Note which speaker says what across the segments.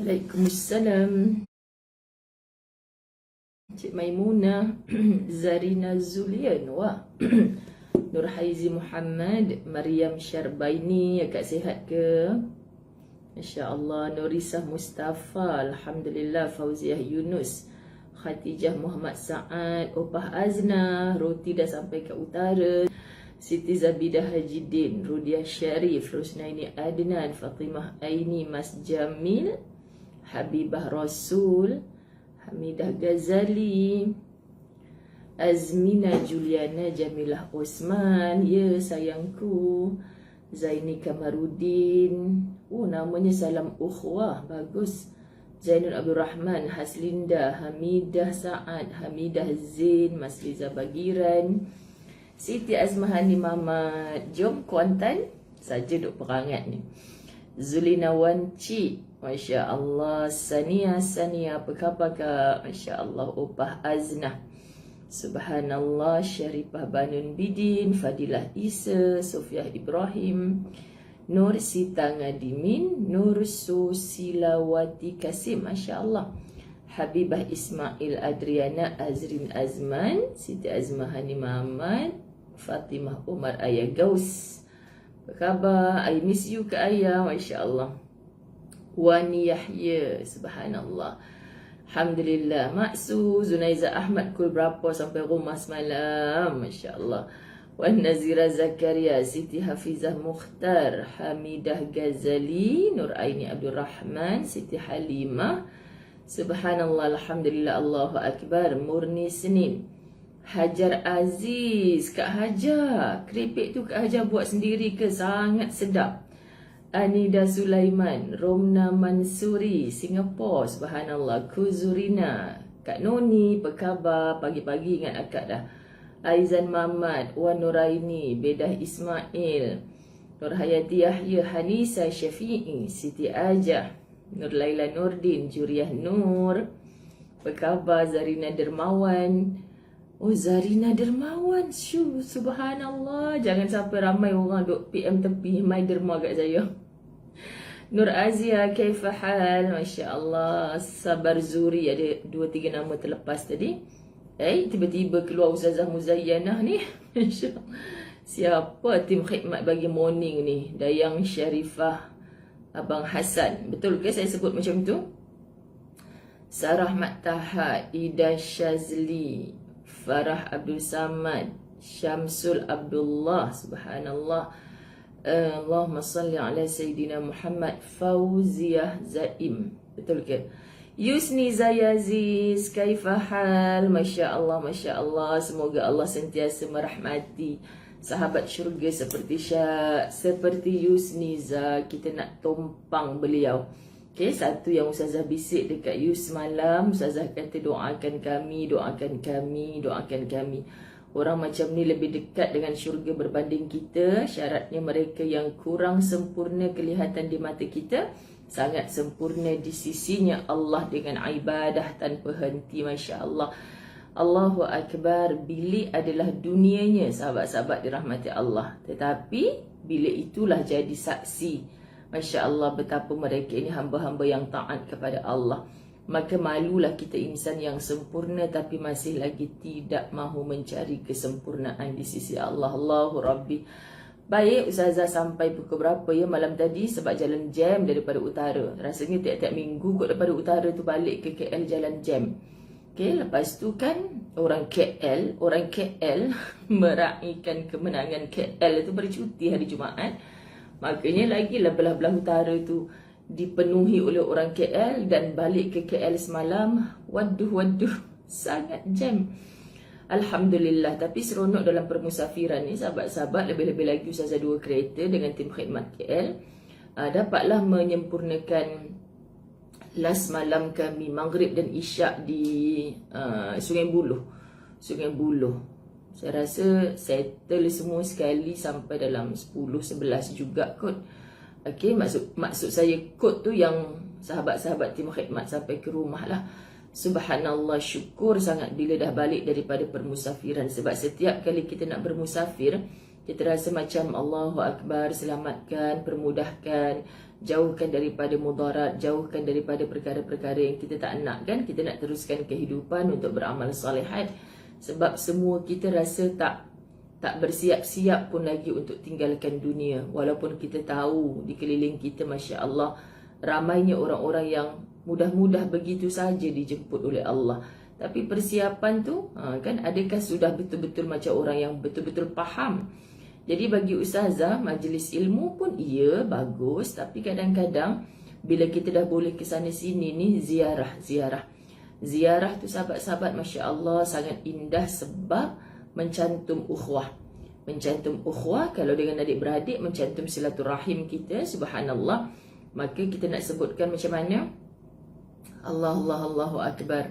Speaker 1: Waalaikumsalam. Cik Maimunah, Zarina Zulian, wah. Nur Haizi Muhammad, Maryam Syarbaini, agak sihat ke? Masya Allah. Nurisah Mustafa, Alhamdulillah. Fauziah Yunus, Khatijah Muhammad Saad, Opah Azna, Roti dah sampai ke utara. Siti Zabidah Hajidin, Rudiah Syarif, Rusnaini Adnan, Fatimah Aini, Mas Jamil, Habibah Rasul, Hamidah Ghazali, Azmina Juliana Jamilah Osman, ya sayangku, Zaini Kamarudin, namanya Salam Ukhwah, bagus. Zainul Abdul Rahman, Haslinda, Hamidah Saad, Hamidah Zain, Masliza Bagiran, Siti Azmahani Mamat. Jom Kuantan saja duk perangat ni. Zulina Wanci, Masya Allah. Sania, apa khabar kak? Masya Allah. Opah Aznah, Subhanallah. Syarifah Banun Bidin, Fadilah Isa, Sofiah Ibrahim, Nur Sita Ngadimin, Nur Susilawati Kasim, Masya Allah. Habibah Ismail Adriana, Azrin Azman, Siti Azmahani Muhammad, Fatimah Umar Ayah Gaus. Apa khabar? I miss you ke ayah, Masya Allah. Wani Yahya, Subhanallah. Alhamdulillah. Maksu Zunaiza Ahmad, kul berapa sampai rumah semalam, Masya Allah. Wan Nazira Zakaria, Siti Hafizah Mukhtar, Hamidah Ghazali, Nur Aini Abdul Rahman, Siti Halimah. Subhanallah, Alhamdulillah, Allahu Akbar. Murni Senin, Hajar Aziz, Kak Hajar, keripik tu Kak Hajar buat sendiri ke? Sangat sedap. Anida Sulaiman, Romna Mansuri, Singapura, Subhanallah. Kuzurina, Kak Noni, apa khabar? Pagi-pagi ingat akak dah. Aizan Mamat, Wan Nuraini, Bedah Ismail, Nur Hayati Yahya, Hanisa Syafi'i, Siti Ajah, Nur Laila Nurdin, Juriah Nur, apa khabar? Zarina Dermawan. Oh, Zarina Dermawan, Subhanallah. Jangan sampai ramai orang duk PM tepi mai derma kat saya. Nur Azia, kaifahal? Masya Allah. Sabar Zuri, ada 2-3 nama terlepas tadi. Tiba-tiba keluar Ustazah Muzayyanah ni. Masya Allah. Siapa tim khidmat bagi morning ni? Dayang Syarifah, Abang Hassan. Betul ke saya sebut macam tu? Sarah Mat Taha, Ida Shazli, Farah Abdul Samad, Syamsul Abdullah, Subhanallah. Allahumma salli ala Sayyidina Muhammad. Fauziah Zaim, betul ke? Yusni Zayaziz, kaifahal? Masya Allah, Masya Allah. Semoga Allah sentiasa merahmati sahabat syurga seperti Yusni Za. Kita nak tumpang beliau. Okay, satu yang Ustazah bisik dekat Yus semalam, Ustazah kata doakan kami, doakan kami, doakan kami. Orang macam ni lebih dekat dengan syurga berbanding kita. Syaratnya mereka yang kurang sempurna kelihatan di mata kita, sangat sempurna di sisinya Allah dengan ibadah tanpa henti. Masya Allah. Allahu Akbar. Bilik adalah dunianya sahabat-sahabat dirahmati Allah. Tetapi bilik itulah jadi saksi, Masya Allah, betapa mereka ini hamba-hamba yang taat kepada Allah. Maka malulah kita insan yang sempurna tapi masih lagi tidak mahu mencari kesempurnaan di sisi Allah. Allahu Rabbi. Baik, Ustazah sampai pukul berapa ya malam tadi? Sebab jalan jam daripada utara. Rasanya tiap-tiap minggu kot daripada utara tu balik ke KL jalan jam. Okay, lepas tu kan orang KL meraihkan kemenangan KL itu bercuti hari Jumaat. Makanya lagi lah belah-belah utara tu dipenuhi oleh orang KL, dan balik ke KL semalam, waduh, sangat jam. Alhamdulillah. Tapi seronok dalam permusafiran ni sahabat-sahabat, lebih-lebih lagi Ustazah 2 kereta dengan tim khidmat KL dapatlah menyempurnakan last malam kami Maghrib dan Isyak di Sungai Buloh. Saya rasa settle semua sekali sampai dalam 10-11 juga kot. Okay, maksud saya kot tu yang sahabat-sahabat tim khidmat sampai ke rumah lah. Subhanallah, syukur sangat bila dah balik daripada permusafiran. Sebab setiap kali kita nak bermusafir, kita rasa macam Allahu Akbar, selamatkan, permudahkan. jauhkan daripada mudarat, jauhkan daripada perkara-perkara yang kita tak nak kan. Kita nak teruskan kehidupan untuk beramal salihat. Sebab semua kita rasa tak bersiap-siap pun lagi untuk tinggalkan dunia. Walaupun kita tahu di keliling kita, Masya Allah, ramainya orang-orang yang mudah-mudah begitu saja dijemput oleh Allah. Tapi persiapan tu kan, adakah sudah betul-betul macam orang yang betul-betul faham? Jadi bagi ustazah, majlis ilmu pun iya, bagus. Tapi kadang-kadang bila kita dah boleh ke sana sini ni, ziarah tu sahabat-sahabat, Masya Allah, sangat indah sebab mencantum ukhuwah. Mencantum ukhuwah, kalau dengan adik-beradik, mencantum silaturahim kita, subhanallah. Maka kita nak sebutkan macam mana? Allahu Akbar.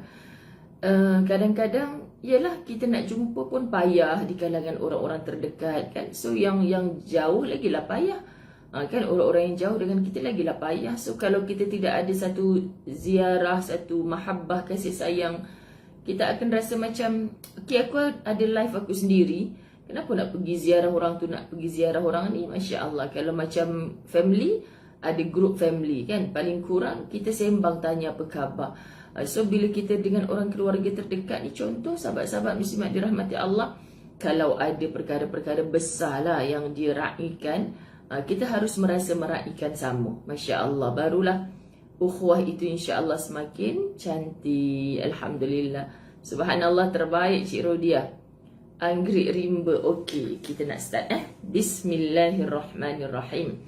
Speaker 1: Kadang-kadang yalah, kita nak jumpa pun payah di kalangan orang-orang terdekat kan. So yang jauh lagilah payah. Kan orang-orang yang jauh dengan kita lagilah payah. So kalau kita tidak ada satu ziarah, satu mahabbah, kasih sayang, kita akan rasa macam, okay, aku ada life aku sendiri, kenapa nak pergi ziarah orang tu, nak pergi ziarah orang ni? Masya Allah. Kalau macam family, ada group family kan, paling kurang kita sembang tanya apa khabar. So bila kita dengan orang keluarga terdekat ni, contoh sahabat-sahabat muslimat dirahmati Allah, kalau ada perkara-perkara besar lah yang dia raikan, kita harus merasa meraikan sama. Masya Allah. Barulah ukhuwah itu insya Allah semakin cantik. Alhamdulillah. Subhanallah, terbaik Cik Rodia. Anggrek rimba. Okey, kita nak start Bismillahirrahmanirrahim.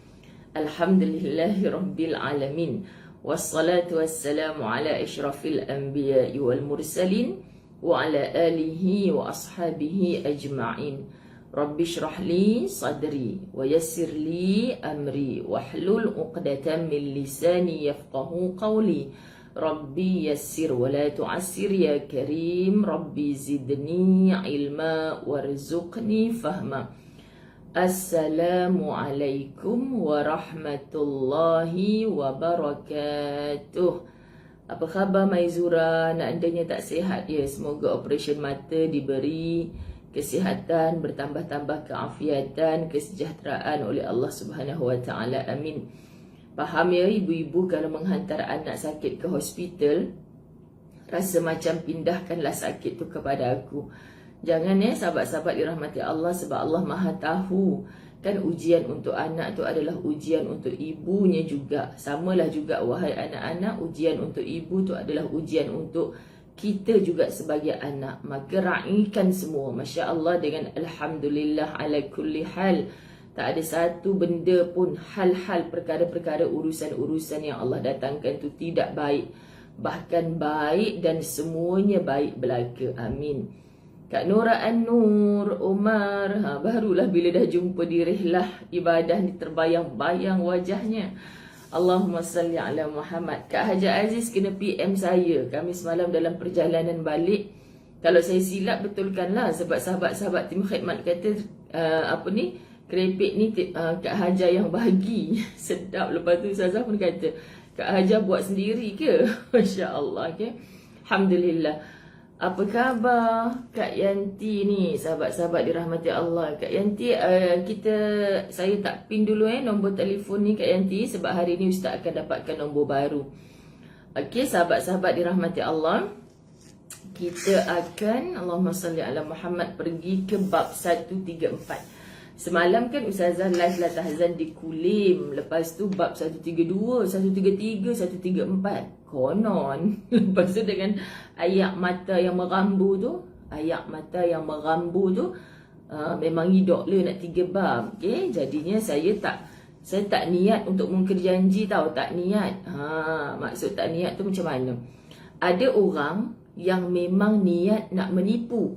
Speaker 1: Alhamdulillahirabbil alamin. Wassalatu wassalamu ala asyrafil anbiya'i wal mursalin wa ala alihi wa ashabihi ajma'in. Rabbi shrah li sadri wa yassir li amri wahlul 'uqdatam min lisani yafqahu qawli. Rabbi yassir wa la tu'assir ya karim. Rabbi zidni ilma warzuqni fahma. Assalamualaikum warahmatullahi wabarakatuh. Apa khabar Maizura? Naandainya tak sihat ya, semoga operasi mata diberi kesihatan, bertambah-tambah keafiatan, kesejahteraan oleh Allah Subhanahu wa taala. Amin. Faham ya ibu-ibu, kalau menghantar anak sakit ke hospital, rasa macam pindahkanlah sakit tu kepada aku. Jangan ya sahabat-sahabat dirahmati Allah, sebab Allah Maha tahu kan, ujian untuk anak tu adalah ujian untuk ibunya juga. Samalah juga wahai anak-anak, ujian untuk ibu tu adalah ujian untuk kita juga sebagai anak. Maka raikan semua, Masya Allah, dengan Alhamdulillah ala kulli hal. Tak ada satu benda pun, hal-hal, perkara-perkara, urusan-urusan yang Allah datangkan tu tidak baik. Bahkan baik dan semuanya baik belaka. Amin. Kak Nora An-Nur Umar, barulah bila dah jumpa di rihlah ibadah ni terbayang-bayang wajahnya. Allahumma salli ala Muhammad. Kak Haji Aziz kena PM saya kami semalam dalam perjalanan balik. Kalau saya silap betulkanlah, sebab sahabat-sahabat tim khidmat kata kerepek ni Kak Haja yang bagi. Sedap. Lepas tu Ustazah pun kata, Kak Haja buat sendiri ke? Masya Allah. Okay? Alhamdulillah. Apa khabar Kak Yanti ni, sahabat-sahabat dirahmati Allah. Kak Yanti, saya tak pin dulu nombor telefon ni Kak Yanti, sebab hari ni Ustaz akan dapatkan nombor baru. Okey, sahabat-sahabat dirahmati Allah, kita akan Allahumma salli ala Muhammad pergi ke bab 134. Semalam kan Ustazah live lah tahzan di Kulim. Lepas tu bab 132, 133, 134. Konon. Lepas tu dengan ayak mata yang merambu tu, memang hidup lah nak 3 bab. Okay? Jadinya saya tak niat untuk mungkir janji tau. Tak niat. Maksud tak niat tu macam mana? Ada orang yang memang niat nak menipu.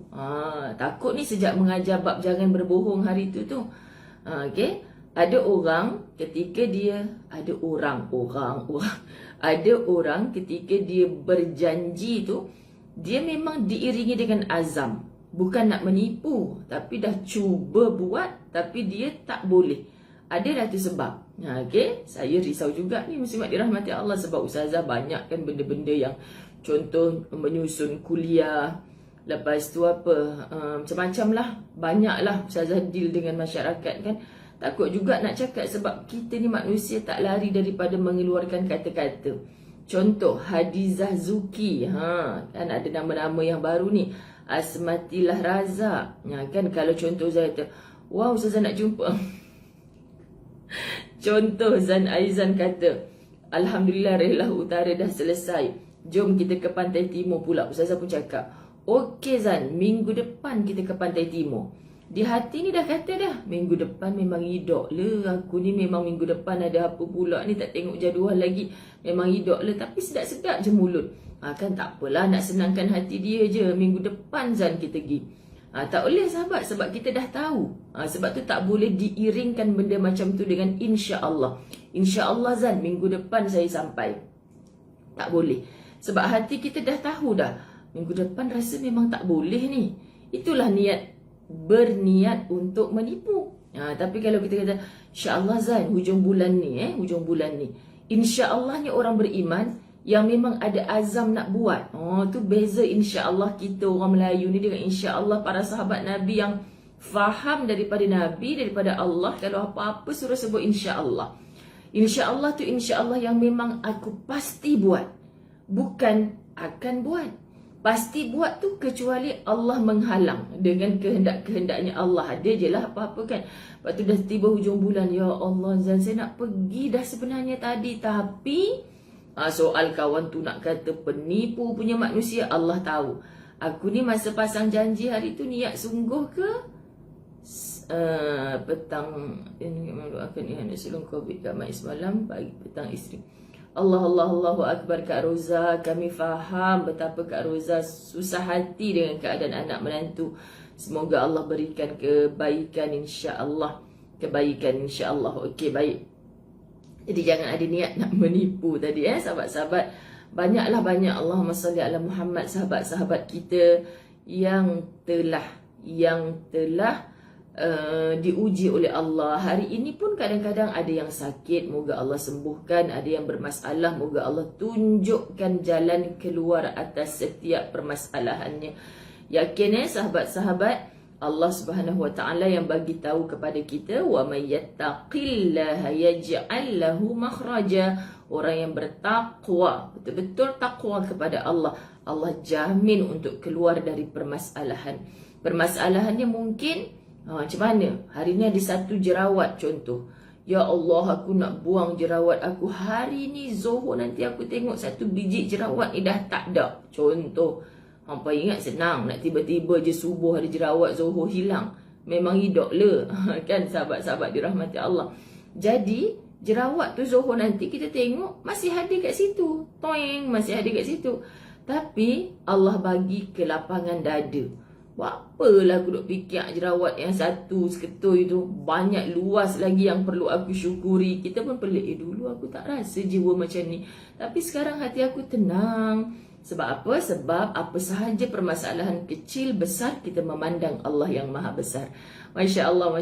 Speaker 1: Takut ni sejak mengajar bab jangan berbohong hari tu. Okay? Ada orang ketika dia ada orang ketika dia berjanji tu, dia memang diiringi dengan azam, bukan nak menipu, tapi dah cuba buat tapi dia tak boleh. Ada dah tu sebab. Okay? Saya risau juga ni muslimat dirahmati Allah, sebab Ustazah banyak kan benda-benda yang contoh menyusun kuliah, lepas tu macam-macam lah, banyak lah Ustazah deal dengan masyarakat kan. Takut juga nak cakap sebab kita ni manusia tak lari daripada mengeluarkan kata-kata. Contoh Hadizah Zuki, kan ada nama-nama yang baru ni. Asmatilah Razak. Kan kalau contoh saya kata, wow Ustazah nak jumpa. Contoh Zan Aizan kata, Alhamdulillah Rehlah Utara dah selesai. Jom kita ke Pantai Timur pula. Ustazah pun cakap, okey Zan, minggu depan kita ke Pantai Timur. Di hati ni dah kata dah, minggu depan memang hidup le. Aku ni memang minggu depan ada apa pula ni, tak tengok jadual lagi. Memang hidup le, tapi sedap-sedap je mulut. Kan tak apalah, nak senangkan hati dia je. Minggu depan Zan kita pergi. Tak boleh sahabat, sebab kita dah tahu. Sebab tu tak boleh diiringkan benda macam tu dengan insya-Allah. Insya-Allah Zan, minggu depan saya sampai. Tak boleh. Sebab hati kita dah tahu dah, minggu depan rasa memang tak boleh ni. Itulah niat, berniat untuk menipu. Tapi kalau kita kata insya-Allah Zan, hujung bulan ni insya-Allah ni orang beriman yang memang ada azam nak buat. Tu beza insya-Allah kita orang Melayu ni dengan insya-Allah para sahabat Nabi yang faham daripada Nabi, daripada Allah. Kalau apa-apa suruh sebut insya-Allah. Insya-Allah tu insya-Allah yang memang aku pasti buat, bukan akan buat. Pasti buat tu kecuali Allah menghalang dengan kehendak-kehendaknya Allah. Ada je lah apa-apa kan. Lepas tu dah tiba hujung bulan, ya Allah Zan, saya nak pergi dah sebenarnya tadi. Tapi soal kawan tu nak kata penipu punya manusia, Allah tahu. Aku ni masa pasang janji hari tu niat sungguh ke? Petang ini mendoakan ihana sebelum Covid kat Mai semalam, pagi petang isteri. Allahu Akbar Kak Roza. Kami faham betapa Kak Roza susah hati dengan keadaan anak menantu. Semoga Allah berikan kebaikan insya-Allah. Kebaikan insya-Allah. Okey, baik. Jadi jangan ada niat nak menipu tadi sahabat-sahabat. Banyak Allahumma salli ala Muhammad, sahabat-sahabat kita yang telah diuji oleh Allah. Hari ini pun kadang-kadang ada yang sakit, moga Allah sembuhkan. Ada yang bermasalah, moga Allah tunjukkan jalan keluar atas setiap permasalahannya. Yakin sahabat-sahabat, Allah Subhanahu Wa Taala yang bagi tahu kepada kita, wa may yattaqillaha yaj'al lahu makhraja. Orang yang bertakwa, betul-betul takwa kepada Allah, Allah jamin untuk keluar dari permasalahan. Permasalahannya mungkin macam mana? Hari ni ada satu jerawat contoh. Ya Allah, aku nak buang jerawat aku. Hari ni Zohor nanti aku tengok satu biji jerawat ni dah tak ada. Contoh. Hampa ingat senang. Nak tiba-tiba je subuh ada jerawat Zohor hilang. Memang hidup le. Kan sahabat-sahabat dirahmati Allah. Jadi jerawat tu Zohor nanti kita tengok masih ada kat situ. Toing, masih ada kat situ. Tapi Allah bagi kelapangan dada. Apalah aku duk fikir jerawat yang satu seketul itu. Banyak luas lagi yang perlu aku syukuri. Kita pun pelik, dulu aku tak rasa jiwa macam ni. Tapi sekarang hati aku tenang. Sebab apa? Sebab apa sahaja permasalahan kecil besar, kita memandang Allah yang maha besar. Masya Allah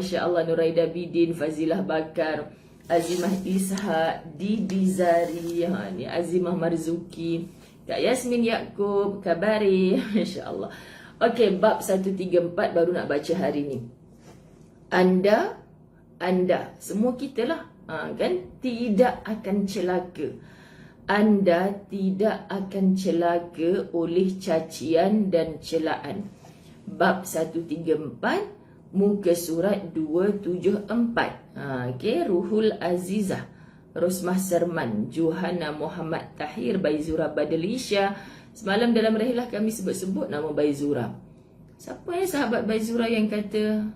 Speaker 1: Nuraida Bidin, Fazilah Bakar, Azimah Ishak, Didi Zari, ni Azimah Marzuki, Kak Yasmin Yaakob, Kabari. Masya Allah. Okey, bab 134 baru nak baca hari ni. Anda, semua kita lah, kan, tidak akan celaka. Anda tidak akan celaka oleh cacian dan celaan. Bab 134, muka surat 274. Okey, Ruhul Azizah, Rosmah Serman, Johanna Muhammad Tahir, Baizura Badalisha. Semalam dalam Rehlah kami sebut-sebut nama Baizura. Siapa sahabat Baizura yang kata,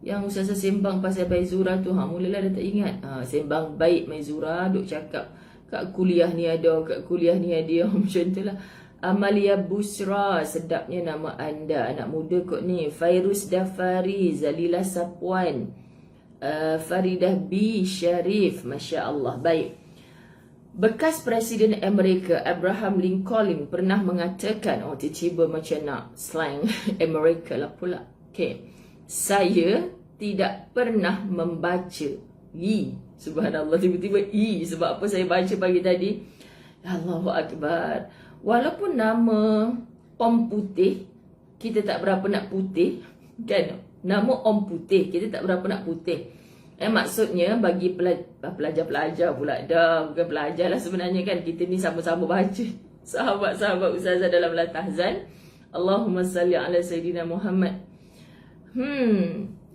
Speaker 1: yang Ustazah sembang pasal Baizura tu, mulalah dah tak ingat. Sembang baik Baizura, duk cakap kat kuliah ni ada, kat kuliah ni ada. Macam tu lah. Amalia Busra, sedapnya nama anda, anak muda kot ni. Fairuz Dafari, Zalila Sapwan, Faridah B. Sharif, Masya Allah. Baik. Bekas Presiden Amerika Abraham Lincoln pernah mengatakan, tiba-tiba macam nak slang Amerika lah pula. Okay. Saya tidak pernah membaca subhanallah, tiba-tiba sebab apa saya baca pagi tadi? Allahu Akbar. Walaupun nama Om Putih, kita tak berapa nak putih, kan? Nama Om Putih, kita tak berapa nak putih. Maksudnya bagi pelajar-pelajar pula dah, bukan pelajar lah sebenarnya kan, kita ni sama-sama baca sahabat-sahabat ustazah dalam La Tahzan. Allahumma salli ala Sayyidina Muhammad.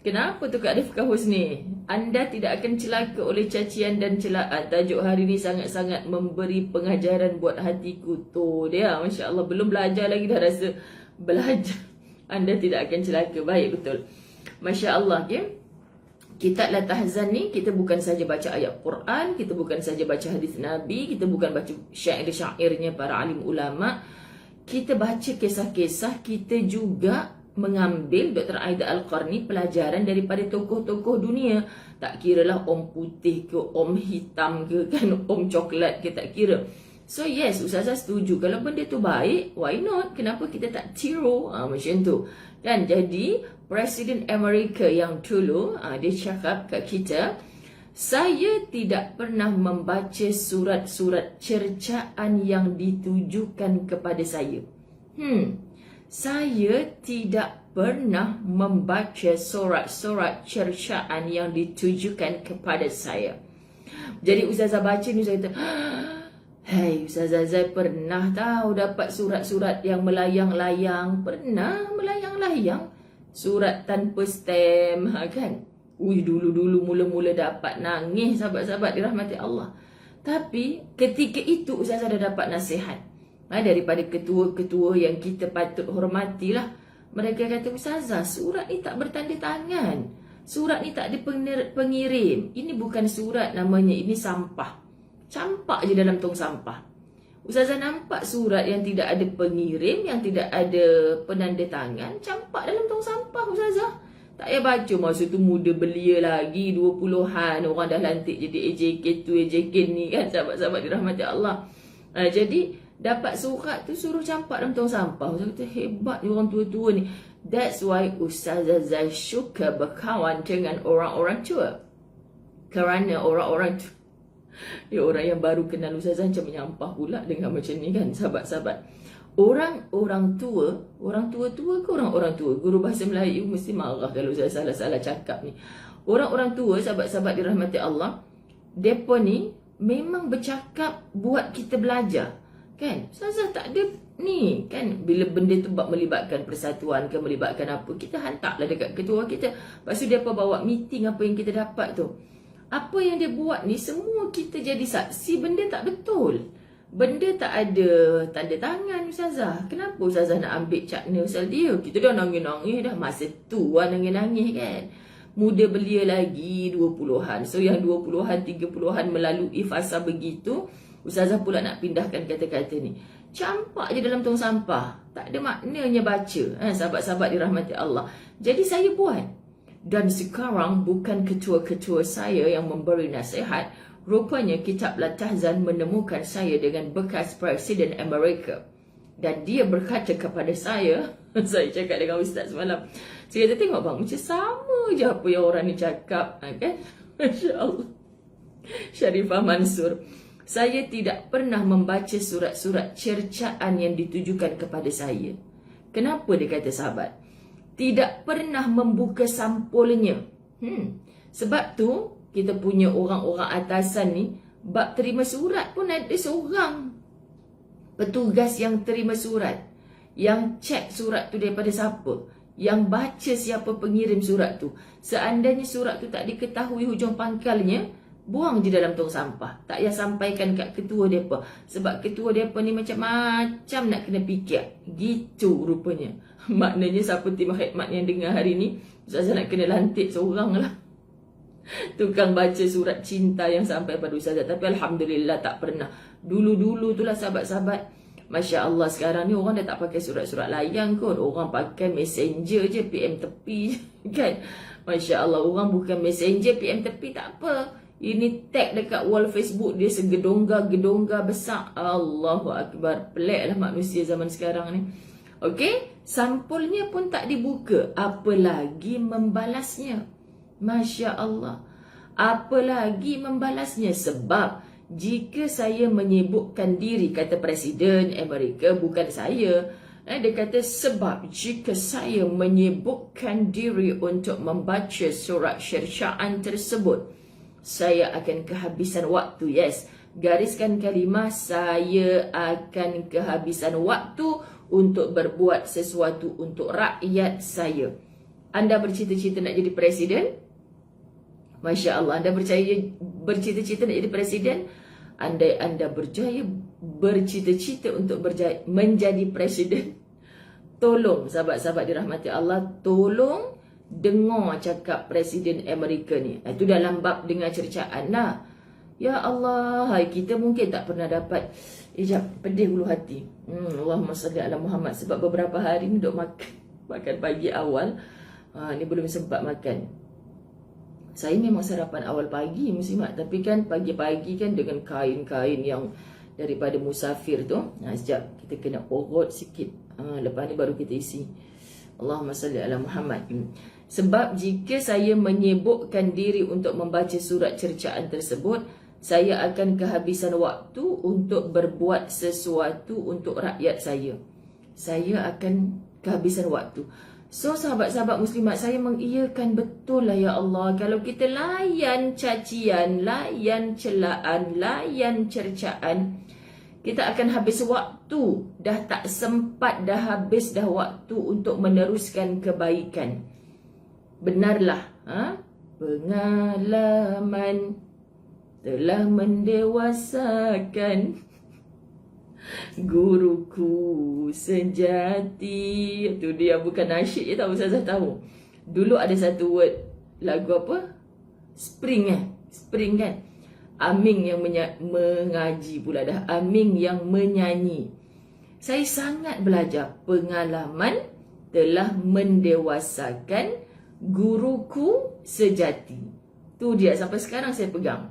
Speaker 1: Kenapa tu Kak Rifkah Husni? Anda tidak akan celaka oleh cacian dan celaan. Tajuk hari ni sangat-sangat memberi pengajaran buat hatiku. Tu dia, Masya Allah, belum belajar lagi dah rasa belajar. Anda tidak akan celaka. Baik, betul. Masya Allah, okay? Kitab La Tahzan ni, kita bukan saja baca ayat Quran, kita bukan saja baca hadis Nabi, kita bukan baca syair-syairnya para alim ulama, kita baca kisah-kisah, kita juga mengambil Dr. Aida Al-Qarni pelajaran daripada tokoh-tokoh dunia. Tak kiralah om putih ke, om hitam ke, kan, om coklat ke, tak kira. So yes, Ustazah setuju. Kalau benda tu baik, why not? Kenapa kita tak tiru? Macam tu. Kan, jadi Presiden Amerika yang dulu, dia cakap kat kita, saya tidak pernah membaca surat-surat cercaan yang ditujukan kepada saya. Saya tidak pernah membaca surat-surat cercaan yang ditujukan kepada saya. Jadi Ustazah baca ni, saya kata, hey, Ustazah Zai pernah tahu dapat surat-surat yang melayang-layang. Pernah melayang-layang. Surat tanpa stem, kan? Dulu-dulu mula-mula dapat, nangis sahabat-sahabat dirahmati Allah. Tapi ketika itu Ustazah dah dapat nasihat daripada ketua-ketua yang kita patut hormatilah. Mereka kata, Ustazah, surat ni tak bertanda tangan, surat ni tak ada pengirim, ini bukan surat namanya, ini sampah. Campak je dalam tong sampah. Ustazah nampak surat yang tidak ada pengirim, yang tidak ada penanda tangan, campak dalam tong sampah Ustazah. Tak payah baca, masa tu muda belia lagi, 20-an, orang dah lantik jadi AJK tu, AJK ni, kan, sahabat-sahabat dirahmati Allah. Jadi dapat surat tu suruh campak dalam tong sampah. Ustazah kata, hebat ni orang tua-tua ni. That's why Ustazah Zai suka berkawan dengan orang-orang tua. Kerana orang-orang tua, dia orang yang baru kenal Ustazah macam menyampah pula dengan macam ni, kan, sahabat-sahabat. Orang tua ke orang-orang tua? Guru bahasa Melayu mesti marah kalau saya salah-salah cakap ni. Orang-orang tua, sahabat-sahabat dirahmati Allah, depa ni memang bercakap buat kita belajar. Kan, Ustazah tak ada ni, kan, bila benda tu melibatkan persatuan ke, melibatkan apa, kita hantarlah dekat ketua kita. Lepas tu dia bawa meeting apa yang kita dapat tu. Apa yang dia buat ni semua kita jadi saksi, benda tak betul. Benda tak ada tanda tangan Ustazah. Kenapa Ustazah nak ambil cakna pasal dia? Kita dah nangis-nangis dah, masa tu lah nangis-nangis, kan. Muda belia lagi, 20-an. So yang 20-an, 30-an melalui fasa begitu, Ustazah pula nak pindahkan kata-kata ni. Campak je dalam tong sampah. Tak ada maknanya baca. Sahabat-sahabat dirahmati Allah. Jadi saya buat. Dan sekarang bukan ketua-ketua saya yang memberi nasihat. Rupanya kitab La Tahzan menemukan saya dengan bekas Presiden Amerika. Dan dia berkata kepada saya, saya cakap dengan Ustaz semalam, saya kata, tengok bang, macam sama je apa yang orang ni cakap, kan? Masya Allah. Sharifah Mansur. Saya tidak pernah membaca surat-surat cercaan yang ditujukan kepada saya. Kenapa dia kata sahabat? Tidak pernah membuka sampulnya. Sebab tu, kita punya orang-orang atasan ni, bab terima surat pun ada seorang petugas yang terima surat, yang cek surat tu daripada siapa, yang baca siapa pengirim surat tu. Seandainya surat tu tak diketahui hujung pangkalnya, buang je dalam tong sampah. Tak payah sampaikan kat ketua mereka. Sebab ketua mereka ni macam-macam nak kena fikir. Gitu rupanya. Maknanya siapa tim khidmat yang dengar hari ni, Ustazah nak kena lantik seorang lah. Tukang baca surat cinta yang sampai pada Ustazah. Tapi Alhamdulillah tak pernah. Dulu-dulu tu lah sahabat-sahabat. Masya Allah, sekarang ni orang dah tak pakai surat-surat layang kot. Orang pakai messenger je, PM tepi je, kan. Masya Allah, orang bukan messenger, PM tepi tak apa. Ini tag dekat wall Facebook dia segedongga-gedongga besar. Allahu Akbar. Pelik lah manusia zaman sekarang ni. Okey, sampulnya pun tak dibuka, apalagi membalasnya. Masya Allah. Apalagi membalasnya. Sebab jika saya menyibukkan diri, kata Presiden Amerika, bukan saya, Dia kata sebab jika saya menyibukkan diri untuk membaca surat syar'an tersebut, saya akan kehabisan waktu. Yes, gariskan kalimah, saya akan kehabisan waktu untuk berbuat sesuatu untuk rakyat saya. Anda bercita-cita nak jadi presiden? Masya Allah, anda bercita-cita nak jadi presiden? Andai anda bercita-cita untuk menjadi presiden, tolong sahabat-sahabat dirahmati Allah, tolong dengar cakap Presiden Amerika ni. Itu dalam bab dengar cercaan lah. Ya Allah, kita mungkin tak pernah dapat. Jap, pedih hulu hati. Allahumma salli ala Muhammad. Sebab beberapa hari ni duk makan pagi awal. Ni belum sempat makan. Saya memang sarapan awal pagi muslimat, tapi kan pagi-pagi kan dengan kain-kain yang daripada musafir tu. Sekejap kita kena urut sikit. Lepas ni baru kita isi. Allahumma salli ala Muhammad. Sebab jika saya menyibukkan diri untuk membaca surat cercaan tersebut, saya akan kehabisan waktu untuk berbuat sesuatu untuk rakyat saya. Saya akan kehabisan waktu. So sahabat-sahabat muslimat, saya mengiyakan betul lah ya Allah. Kalau kita layan cacian, layan celaan, layan cercaan, kita akan habis waktu. Dah tak sempat, dah habis dah waktu untuk meneruskan kebaikan. Benarlah, pengalaman telah mendewasakan guruku sejati. Itu dia, bukan nasyid je tahu, Ustazah tahu. Dulu ada satu word lagu apa? Spring Spring kan? Aming yang mengaji pula dah. Aming yang menyanyi. Saya sangat belajar. Pengalaman telah mendewasakan guruku sejati. Tu dia, sampai sekarang saya pegang.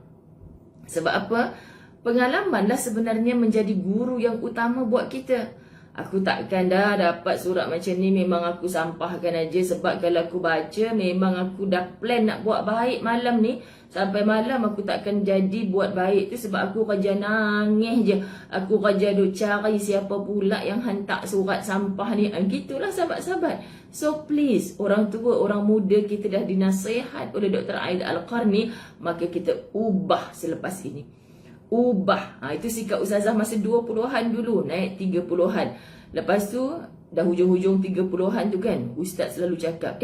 Speaker 1: Sebab apa? Pengalamanlah sebenarnya menjadi guru yang utama buat kita. Aku takkan dah dapat surat macam ni memang aku sampahkan aja. Sebab kalau aku baca, memang aku dah plan nak buat baik malam ni. Sampai malam aku takkan jadi buat baik tu. Sebab aku kerja nangis je. Aku kerja duk cari siapa pula yang hantar surat sampah ni. Gitulah sahabat-sahabat. So please, orang tua, orang muda, kita dah dinasihat oleh Dr. Aida Al-Qarni. Maka kita ubah selepas ini. Ubah. Itu sikap Ustazah masa 20-an dulu, naik 30-an. Lepas tu dah hujung-hujung 30-an tu kan, Ustaz selalu cakap,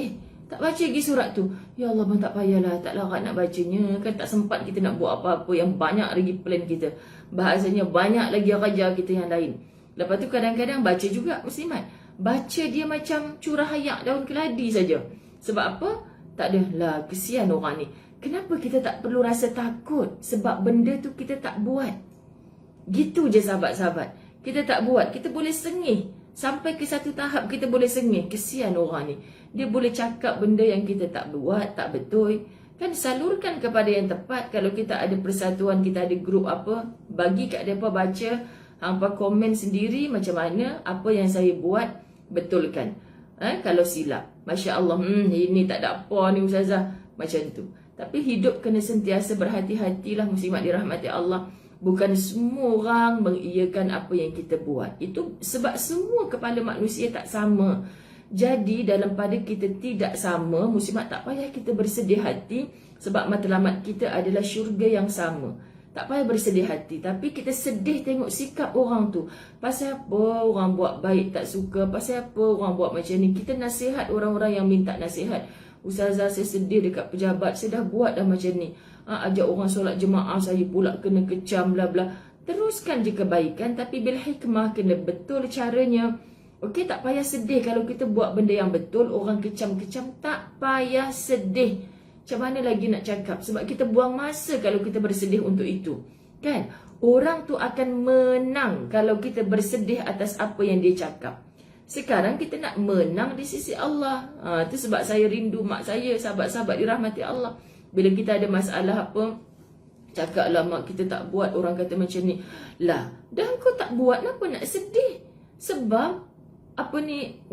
Speaker 1: tak baca lagi surat tu. Ya Allah bang, tak payahlah, tak larat nak bacanya. Kan tak sempat kita nak buat apa-apa, yang banyak lagi plan kita. Bahasanya banyak lagi kerja kita yang lain. Lepas tu kadang-kadang baca juga muslimat. Baca dia macam curah ayak daun keladi saja. Sebab apa? Tak ada lah, kesian orang ni. Kenapa kita tak perlu rasa takut? Sebab benda tu kita tak buat. Gitu je sahabat-sahabat. Kita tak buat. Kita boleh sengih. Sampai ke satu tahap kita boleh sengih. Kesian orang ni. Dia boleh cakap benda yang kita tak buat, tak betul. Kan salurkan kepada yang tepat. Kalau kita ada persatuan, kita ada grup apa, bagi kat mereka baca. Hampa komen sendiri macam mana apa yang saya buat, betulkan. Kalau silap. Masya Allah, ini tak ada apa ni Ustazah. Macam tu. Tapi hidup kena sentiasa berhati-hatilah muslimat dirahmati Allah. Bukan semua orang mengiyakan apa yang kita buat. Itu sebab semua kepala manusia tak sama. Jadi dalam pada kita tidak sama, muslimat tak payah kita bersedih hati. Sebab matlamat kita adalah syurga yang sama. Tak payah bersedih hati. Tapi kita sedih tengok sikap orang tu. Pasal apa orang buat baik tak suka? Pasal apa orang buat macam ni? Kita nasihat orang-orang yang minta nasihat. Ustazah, saya sedih dekat pejabat. Saya dah buat dah macam ni. Ajak orang solat jemaah, saya pula kena kecam bla bla. Teruskan je kebaikan, tapi bil hikmah, kena betul caranya. Okey, tak payah sedih kalau kita buat benda yang betul. Orang kecam-kecam, tak payah sedih. Macam mana lagi nak cakap? Sebab kita buang masa kalau kita bersedih untuk itu. Kan? Orang tu akan menang kalau kita bersedih atas apa yang dia cakap. Sekarang kita nak menang di sisi Allah. Itu sebab saya rindu mak saya, sahabat-sahabat dirahmati Allah. Bila kita ada masalah apa, cakaplah mak kita tak buat, orang kata macam ni. Lah, dah kau tak buat, kenapa nak sedih? Sebab, apa ni,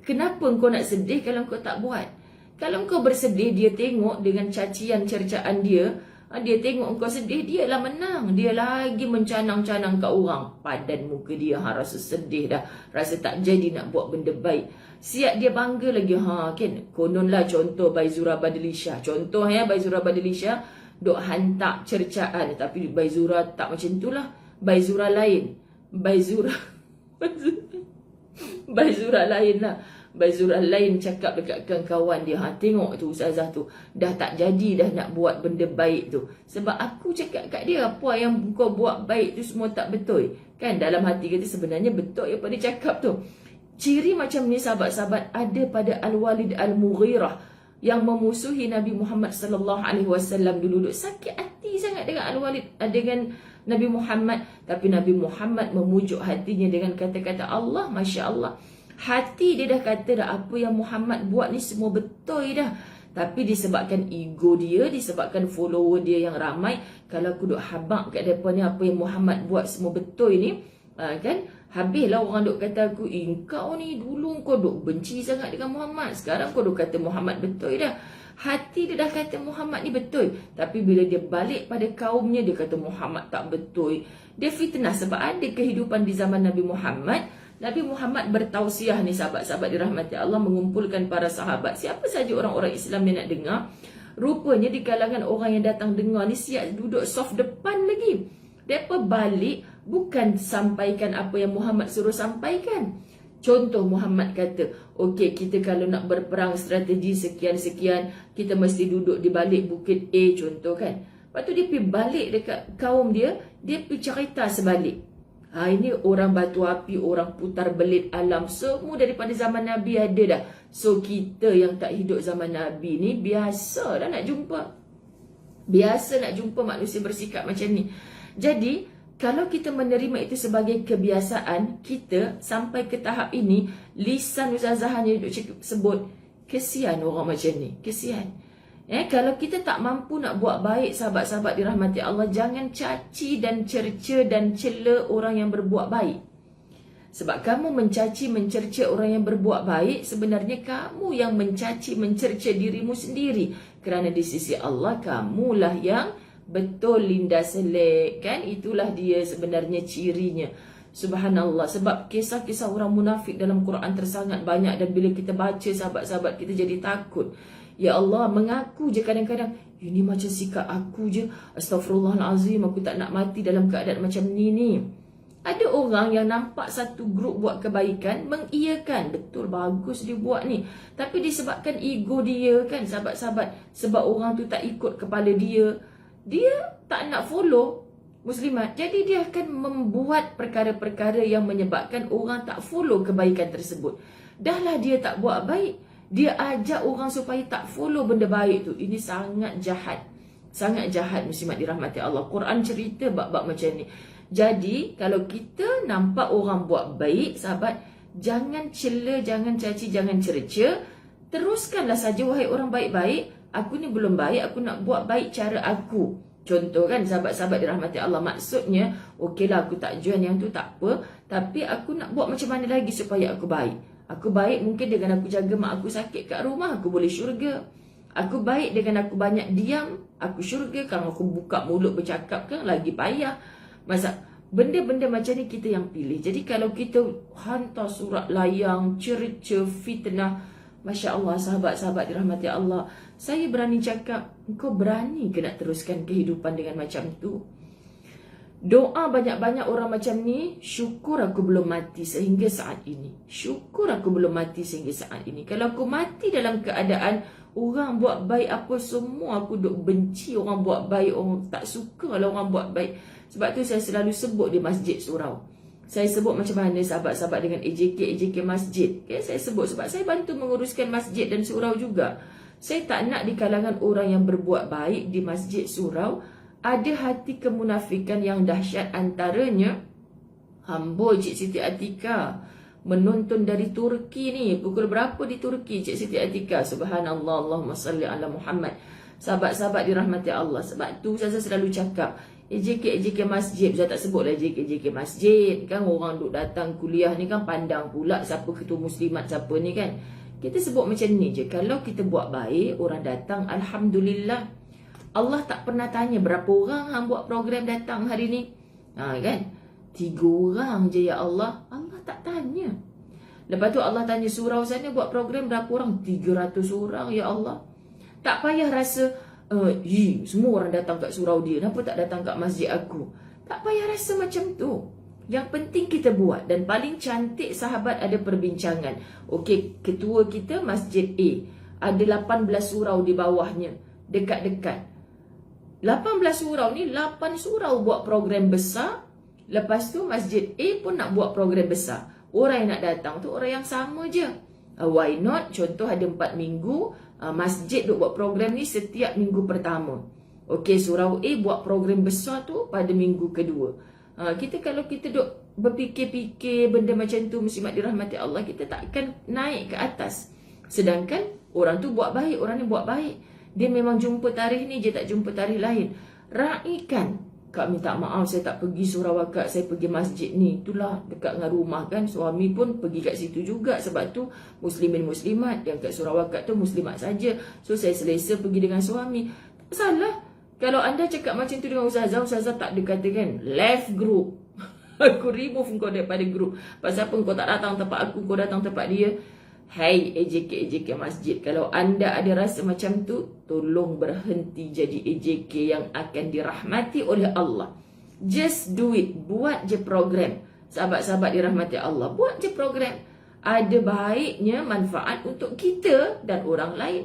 Speaker 1: kenapa kau nak sedih kalau kau tak buat? Kalau kau bersedih, dia tengok dengan cacian cercaan dia, Dia tengok kau sedih, dia lah menang. Dia lagi mencanang-canang kat orang. Padan muka dia, rasa sedih dah. Rasa tak jadi nak buat benda baik. Siap dia bangga lagi. Kan, kononlah contoh Baizura Badilisha. Contoh Baizura Badilisha duk hantar cercaan. Tapi Baizura tak macam tu lah. Baizura lain. Baizura lain lah. Baizura lain cakap dekat kawan dia, tengok tu ustazah tu dah tak jadi dah nak buat benda baik tu. Sebab aku cakap kat dia, apa yang kau buat baik tu semua tak betul. Kan dalam hati kita sebenarnya betul apa dia cakap tu. Ciri macam ni sahabat-sahabat ada pada Al-Walid Al-Mughirah yang memusuhi Nabi Muhammad sallallahu alaihi wasallam dulu. Sakit hati sangat dengan Al-Walid, dengan Nabi Muhammad. Tapi Nabi Muhammad memujuk hatinya dengan kata-kata Allah, Masya Allah. Hati dia dah kata dah apa yang Muhammad buat ni semua betul dah. Tapi disebabkan ego dia, disebabkan follower dia yang ramai, kalau aku duk habaq kat mereka ni apa yang Muhammad buat semua betul ni, kan, habislah orang duk kata aku, kau ni dulu kau duk benci sangat dengan Muhammad, sekarang kau duk kata Muhammad betul dah. Hati dia dah kata Muhammad ni betul, tapi bila dia balik pada kaumnya, dia kata Muhammad tak betul. Dia fitnah. Sebab ada kehidupan di zaman Nabi Muhammad. Nabi Muhammad bertausiah ni sahabat-sahabat dirahmati Allah, mengumpulkan para sahabat. Siapa saja orang-orang Islam yang nak dengar. Rupanya di kalangan orang yang datang dengar ni siap duduk soft depan lagi. Mereka balik bukan sampaikan apa yang Muhammad suruh sampaikan. Contoh Muhammad kata, okey, kita kalau nak berperang strategi sekian-sekian, kita mesti duduk di balik bukit A, contoh kan. Lepas tu dia pergi balik dekat kaum dia pergi cerita sebalik. Ini orang batu api, orang putar belit alam, semua daripada zaman Nabi ada dah. So kita yang tak hidup zaman Nabi ni biasa dah nak jumpa. Biasa nak jumpa manusia bersikap macam ni. Jadi kalau kita menerima itu sebagai kebiasaan, kita sampai ke tahap ini, lisan ustazah hanya duduk sebut, kesian orang macam ni, kesian. Kalau kita tak mampu nak buat baik, sahabat-sahabat dirahmati Allah, jangan caci dan cerca dan cela orang yang berbuat baik. Sebab kamu mencaci, mencerca orang yang berbuat baik, sebenarnya kamu yang mencaci, mencerca dirimu sendiri. Kerana di sisi Allah, kamulah yang betul linda selek. Kan? Itulah dia sebenarnya cirinya. Subhanallah. Sebab kisah-kisah orang munafik dalam Quran tersangat banyak. Dan bila kita baca, sahabat-sahabat, kita jadi takut. Ya Allah, mengaku je kadang-kadang, ini macam sikap aku je. Astaghfirullahalazim, aku tak nak mati dalam keadaan macam ni. Ada orang yang nampak satu grup buat kebaikan, mengiyakan, betul, bagus dia buat ni. Tapi disebabkan ego dia kan, sahabat-sahabat, sebab orang tu tak ikut kepala dia, dia tak nak follow muslimat. Jadi dia akan membuat perkara-perkara yang menyebabkan orang tak follow kebaikan tersebut. Dahlah dia tak buat baik, dia ajak orang supaya tak follow benda baik tu. Ini sangat jahat. Sangat jahat muslimat dirahmati Allah. Quran cerita bab-bab macam ni. Jadi kalau kita nampak orang buat baik, sahabat, jangan cela, jangan caci, jangan cerca. Teruskanlah saja, wahai orang baik-baik. Aku ni belum baik, aku nak buat baik cara aku. Contoh kan sahabat-sahabat dirahmati Allah. Maksudnya, okeylah aku tak join yang tu tak apa, tapi aku nak buat macam mana lagi supaya aku baik. Aku baik mungkin dengan aku jaga mak aku sakit kat rumah, aku boleh syurga. Aku baik dengan aku banyak diam, aku syurga. Kalau aku buka mulut bercakap kan, lagi payah. Masa benda-benda macam ni kita yang pilih. Jadi kalau kita hantar surat layang, cerca, fitnah, Masya Allah, sahabat-sahabat dirahmati Allah, saya berani cakap, kau berani ke nak teruskan kehidupan dengan macam tu? Doa banyak-banyak orang macam ni, syukur aku belum mati sehingga saat ini. Syukur aku belum mati sehingga saat ini. Kalau aku mati dalam keadaan orang buat baik apa semua, aku duk benci orang buat baik, orang tak suka lah orang buat baik. Sebab tu saya selalu sebut di masjid surau. Saya sebut macam mana sahabat-sahabat dengan AJK masjid. Okay? Saya sebut sebab saya bantu menguruskan masjid dan surau juga. Saya tak nak di kalangan orang yang berbuat baik di masjid surau ada hati kemunafikan yang dahsyat. Antaranya hamba Cik Siti Atika menonton dari Turki ni. Pukul berapa di Turki Cik Siti Atika? Subhanallah, Allahumma salli ala Muhammad. Sahabat-sahabat dirahmati Allah. Sebab tu saya selalu cakap, AJK masjid, saya tak sebut lah AJK masjid. Kan orang duk datang kuliah ni kan pandang pula siapa ketua muslimat, siapa ni kan. Kita sebut macam ni je. Kalau kita buat baik, orang datang, Alhamdulillah. Allah tak pernah tanya berapa orang hang buat program datang hari ni. Kan? 3 orang je ya Allah. Allah tak tanya. Lepas tu Allah tanya surau sana buat program berapa orang? 300 orang ya Allah. Tak payah rasa semua orang datang kat surau dia, kenapa tak datang kat masjid aku? Tak payah rasa macam tu. Yang penting kita buat. Dan paling cantik sahabat ada perbincangan. Okey, ketua kita masjid A, ada 18 surau di bawahnya, dekat-dekat. 18 surau ni, 8 surau buat program besar. Lepas tu masjid A pun nak buat program besar. Orang yang nak datang tu orang yang sama je. Why not? Contoh ada 4 minggu, masjid duk buat program ni setiap minggu pertama. Okey, surau A buat program besar tu pada minggu kedua. Kita kalau kita duk berfikir-fikir benda macam tu, muslimat dirahmati Allah, kita takkan naik ke atas. Sedangkan orang tu buat baik, orang ni buat baik. Dia memang jumpa tarikh ni je, tak jumpa tarikh lain. Raikan. Kak minta maaf saya tak pergi surau akak, saya pergi masjid ni. Itulah dekat dengan rumah kan. Suami pun pergi kat situ juga. Sebab tu muslimin muslimat yang kat surau akak tu muslimat saja. So saya selesa pergi dengan suami. Tak salah. Kalau anda cakap macam tu dengan ustazah, ustazah tak ada kata kan, left group. Aku remove kau daripada group. Pasal apa kau tak datang tempat aku, kau datang tempat dia. Hai AJK masjid, kalau anda ada rasa macam tu, tolong berhenti jadi AJK yang akan dirahmati oleh Allah. Just do it. Buat je program. Sahabat-sahabat dirahmati Allah, buat je program. Ada baiknya manfaat untuk kita dan orang lain.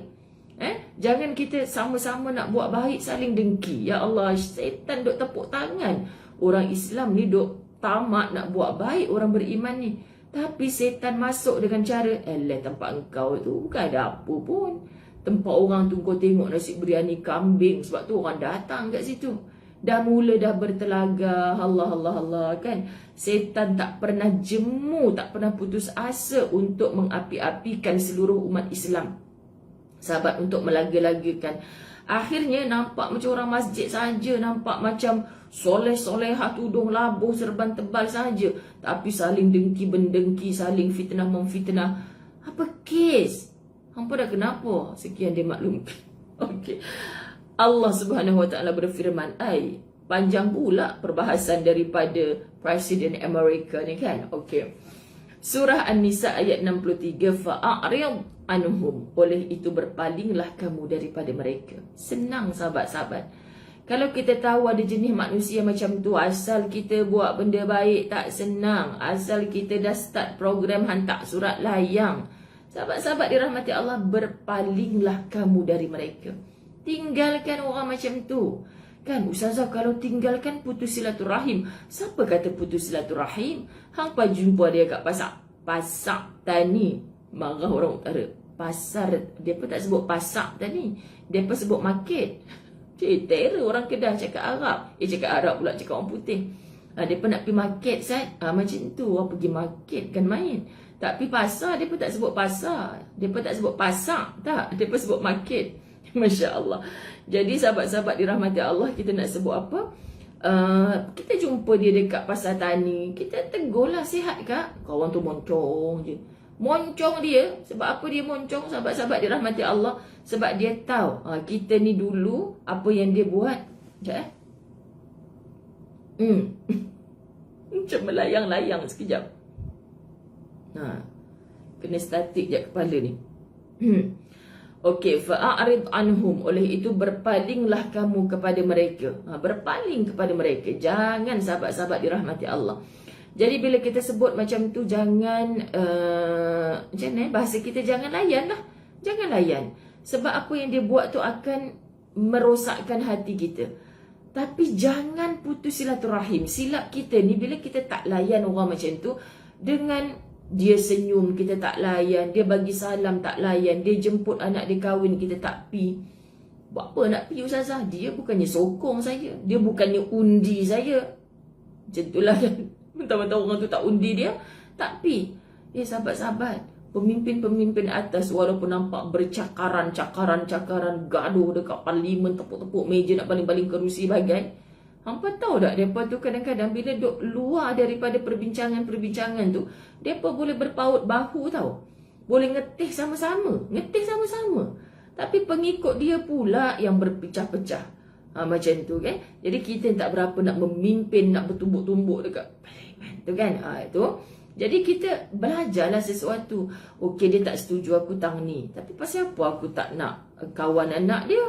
Speaker 1: Jangan kita sama-sama nak buat baik saling dengki. Ya Allah, setan duk tepuk tangan. Orang Islam ni duk tamak nak buat baik orang beriman ni. Tapi setan masuk dengan cara, tempat engkau tu bukan ada apa pun. Tempat orang tu kau tengok nasi biryani kambing, sebab tu orang datang kat situ. Dah mula dah bertelaga, Allah kan. Setan tak pernah jemu, tak pernah putus asa untuk mengapi-apikan seluruh umat Islam. Sahabat, untuk melaga-lagakan. Akhirnya nampak macam orang masjid saja, nampak macam soleh-solehah, tudung labuh, serban tebal saja, tapi saling dengki-bendengki, saling fitnah-memfitnah. Apa kes? Hampa dah kenapa? Sekian dia maklum. Okey. Allah Subhanahu Wa Taala berfirman, panjang pula perbahasan daripada Presiden Amerika ni kan. Okey. Surah An-Nisa ayat 63, fa'arid anhum, oleh itu berpalinglah kamu daripada mereka. Senang sahabat-sahabat. Kalau kita tahu ada jenis manusia macam tu, asal kita buat benda baik tak senang. Asal kita dah start program hantar surat layang. Sahabat-sahabat dirahmati Allah, berpalinglah kamu dari mereka. Tinggalkan orang macam tu. Kan ustazah, kalau tinggalkan putus silaturahim. Siapa kata putus silaturahim? Hampa jumpa dia kat pasar tani. Marah orang utara. Pasar, dia pun tak sebut pasar tani, dia pun sebut market. Terror orang Kedah cakap Arab. Cakap Arab pula, cakap orang putih. Dia pun nak pergi market, macam tu. Orang pergi market kan main. Tapi pasar, dia pun tak sebut pasar. Dia pun tak sebut pasar. Tak, dia pun sebut market. Masya Allah. Jadi sahabat-sahabat dirahmati Allah, kita nak sebut apa? Kita jumpa dia dekat pasar tani, kita tegurlah, sihat kak? Kawan tu moncong je. Moncong dia. Sebab apa dia moncong? Sahabat-sahabat dirahmati Allah, sebab dia tahu kita ni dulu apa yang dia buat. Sekejap macam melayang-layang sekejap. Kena statik je kepala ni. Okey, fa'arid anhum, oleh itu berpalinglah kamu kepada mereka. Berpaling kepada mereka. Jangan, sahabat-sahabat dirahmati Allah. Jadi bila kita sebut macam tu, jangan macam mana bahasa kita, jangan layan lah. Jangan layan. Sebab apa yang dia buat tu akan merosakkan hati kita. Tapi jangan putus silaturahim. Silap kita ni bila kita tak layan orang macam tu, dengan dia senyum kita tak layan, dia bagi salam tak layan, dia jemput anak dia kahwin kita tak pi. Buat apa nak pi ustazah? Dia bukannya sokong saya, dia bukannya undi saya. Macam itulah kan. Mentang-mentang orang tu tak undi dia, tak pi. Sahabat-sahabat, pemimpin-pemimpin atas walaupun nampak bercakaran, gaduh dekat parlimen, tepuk-tepuk meja nak baling-baling kerusi bagai, hampa tahu tak, mereka tu kadang-kadang bila duk luar daripada perbincangan-perbincangan tu, mereka boleh berpaut bahu tau. Boleh ngetih sama-sama. Tapi pengikut dia pula yang berpecah-pecah. Macam tu kan. Jadi kita tak berapa nak memimpin, nak bertumbuk-tumbuk dekat tu kan. Itu. Jadi kita belajarlah sesuatu. Okey, dia tak setuju aku tang ni. Tapi pasal apa aku tak nak kawan anak dia?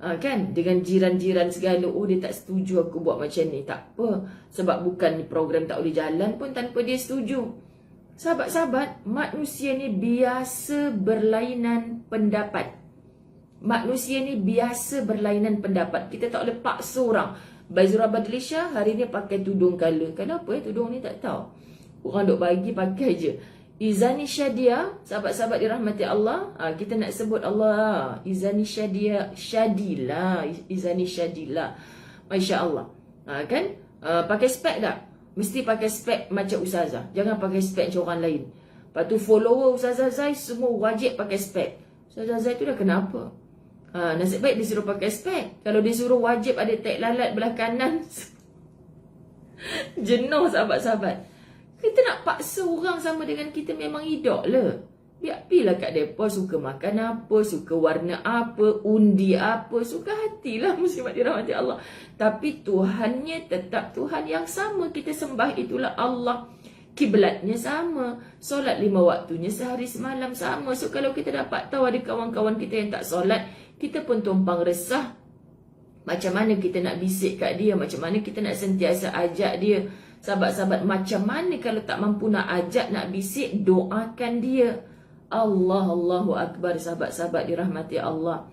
Speaker 1: Kan, dengan jiran-jiran segala, dia tak setuju aku buat macam ni. Tak apa, sebab bukan program tak boleh jalan pun tanpa dia setuju. Sahabat-sahabat, manusia ni biasa berlainan pendapat. Manusia ni biasa berlainan pendapat. Kita tak boleh paksa orang. Baizura Badlisha hari ni pakai tudung color. Kenapa tudung ni tak tahu. Orang duk bagi pakai je. Izani Syadia, sahabat-sahabat dirahmati Allah, kita nak sebut Allah. Izani Syadia, Syadila, Izani Syadila. Masya Allah. Kan? Pakai spek tak? Mesti pakai spek macam Ustazah. Jangan pakai spek macam orang lain. Lepas tu follower Ustazah Zai semua wajib pakai spek. Ustazah Zai tu dah kenapa? Nasib baik dia suruh pakai spek. Kalau dia suruh wajib ada tag lalat belah kanan, jenuh sahabat-sahabat. Kita nak paksa orang sama dengan kita memang hidup lah. Biar pilah kat mereka suka makan apa, suka warna apa, undi apa, suka hatilah muslimat dirahmati Allah. Tapi Tuhannya tetap Tuhan yang sama. Kita sembah itulah Allah. Kiblatnya sama. Solat 5 waktunya sehari semalam sama. So kalau kita dapat tahu ada kawan-kawan kita yang tak solat, kita pun tumpang resah. Macam mana kita nak bisik kat dia, macam mana kita nak sentiasa ajak dia. Sahabat-sahabat, macam mana kalau tak mampu nak ajak, nak bisik, doakan dia. Allahu Akbar, sahabat-sahabat dirahmati Allah.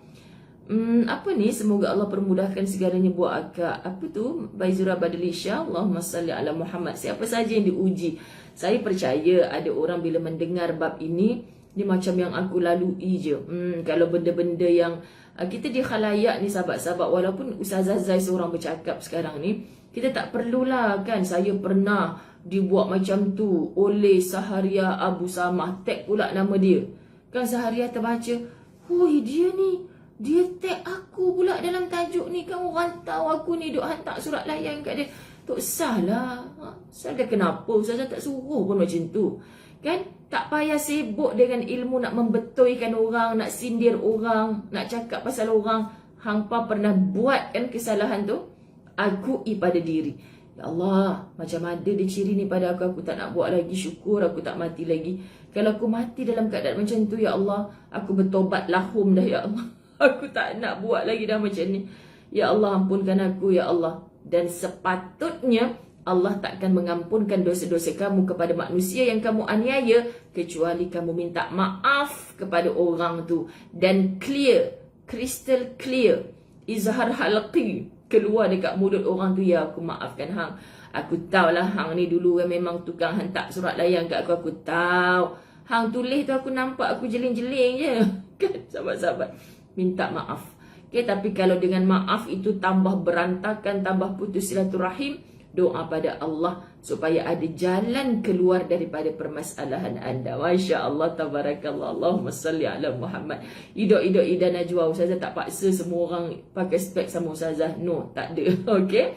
Speaker 1: Apa ni? Semoga Allah permudahkan segalanya buat akak. Apa tu? Baizura Badlisha, Allahumma salli ala Muhammad. Siapa saja yang diuji. Saya percaya ada orang bila mendengar bab ini, dia macam yang aku lalui je. Kalau benda-benda yang kita di khalayak ni sahabat-sahabat, walaupun Ustazah Zai seorang bercakap sekarang ni, kita tak perlulah kan. Saya pernah dibuat macam tu oleh Saharia Abu Samah. Tag pula nama dia. Kan Saharia terbaca, hui dia ni, dia tag aku pula dalam tajuk ni. Kan orang tahu aku ni duk hantar surat layan kat dia. Tak salah. Salah kenapa Ustazah tak suruh pun macam tu. Kan? Tak payah sibuk dengan ilmu nak membetulkan orang, nak sindir orang, nak cakap pasal orang. Hangpa pernah buat kan kesalahan tu? Akui pada diri. Ya Allah, macam ada dia ciri ni pada aku tak nak buat lagi. Syukur aku tak mati lagi. Kalau aku mati dalam keadaan macam tu, ya Allah, aku bertobat lahum dah, ya Allah. Aku tak nak buat lagi dah macam ni. Ya Allah, ampunkan aku, ya Allah. Dan sepatutnya Allah takkan mengampunkan dosa-dosa kamu kepada manusia yang kamu aniaya, kecuali kamu minta maaf kepada orang tu. Dan clear, crystal clear, izhar halqi, keluar dekat mulut orang tu, ya aku maafkan hang. Aku tahulah hang ni dulu memang tukang hantar surat layan kat aku. Aku tahu. Hang tulis tu aku nampak, aku jeling-jeling je. Kan sahabat-sahabat, minta maaf. Okay, tapi kalau dengan maaf itu tambah berantakan, tambah putus silaturahim, doa pada Allah supaya ada jalan keluar daripada permasalahan anda. Masya Allah, tabarakallah, Allahumma salli ala Muhammad. Idok-idok Ida Najwa, Ustazah tak paksa semua orang pakai spek sama Ustazah. No, tak ada. Okey.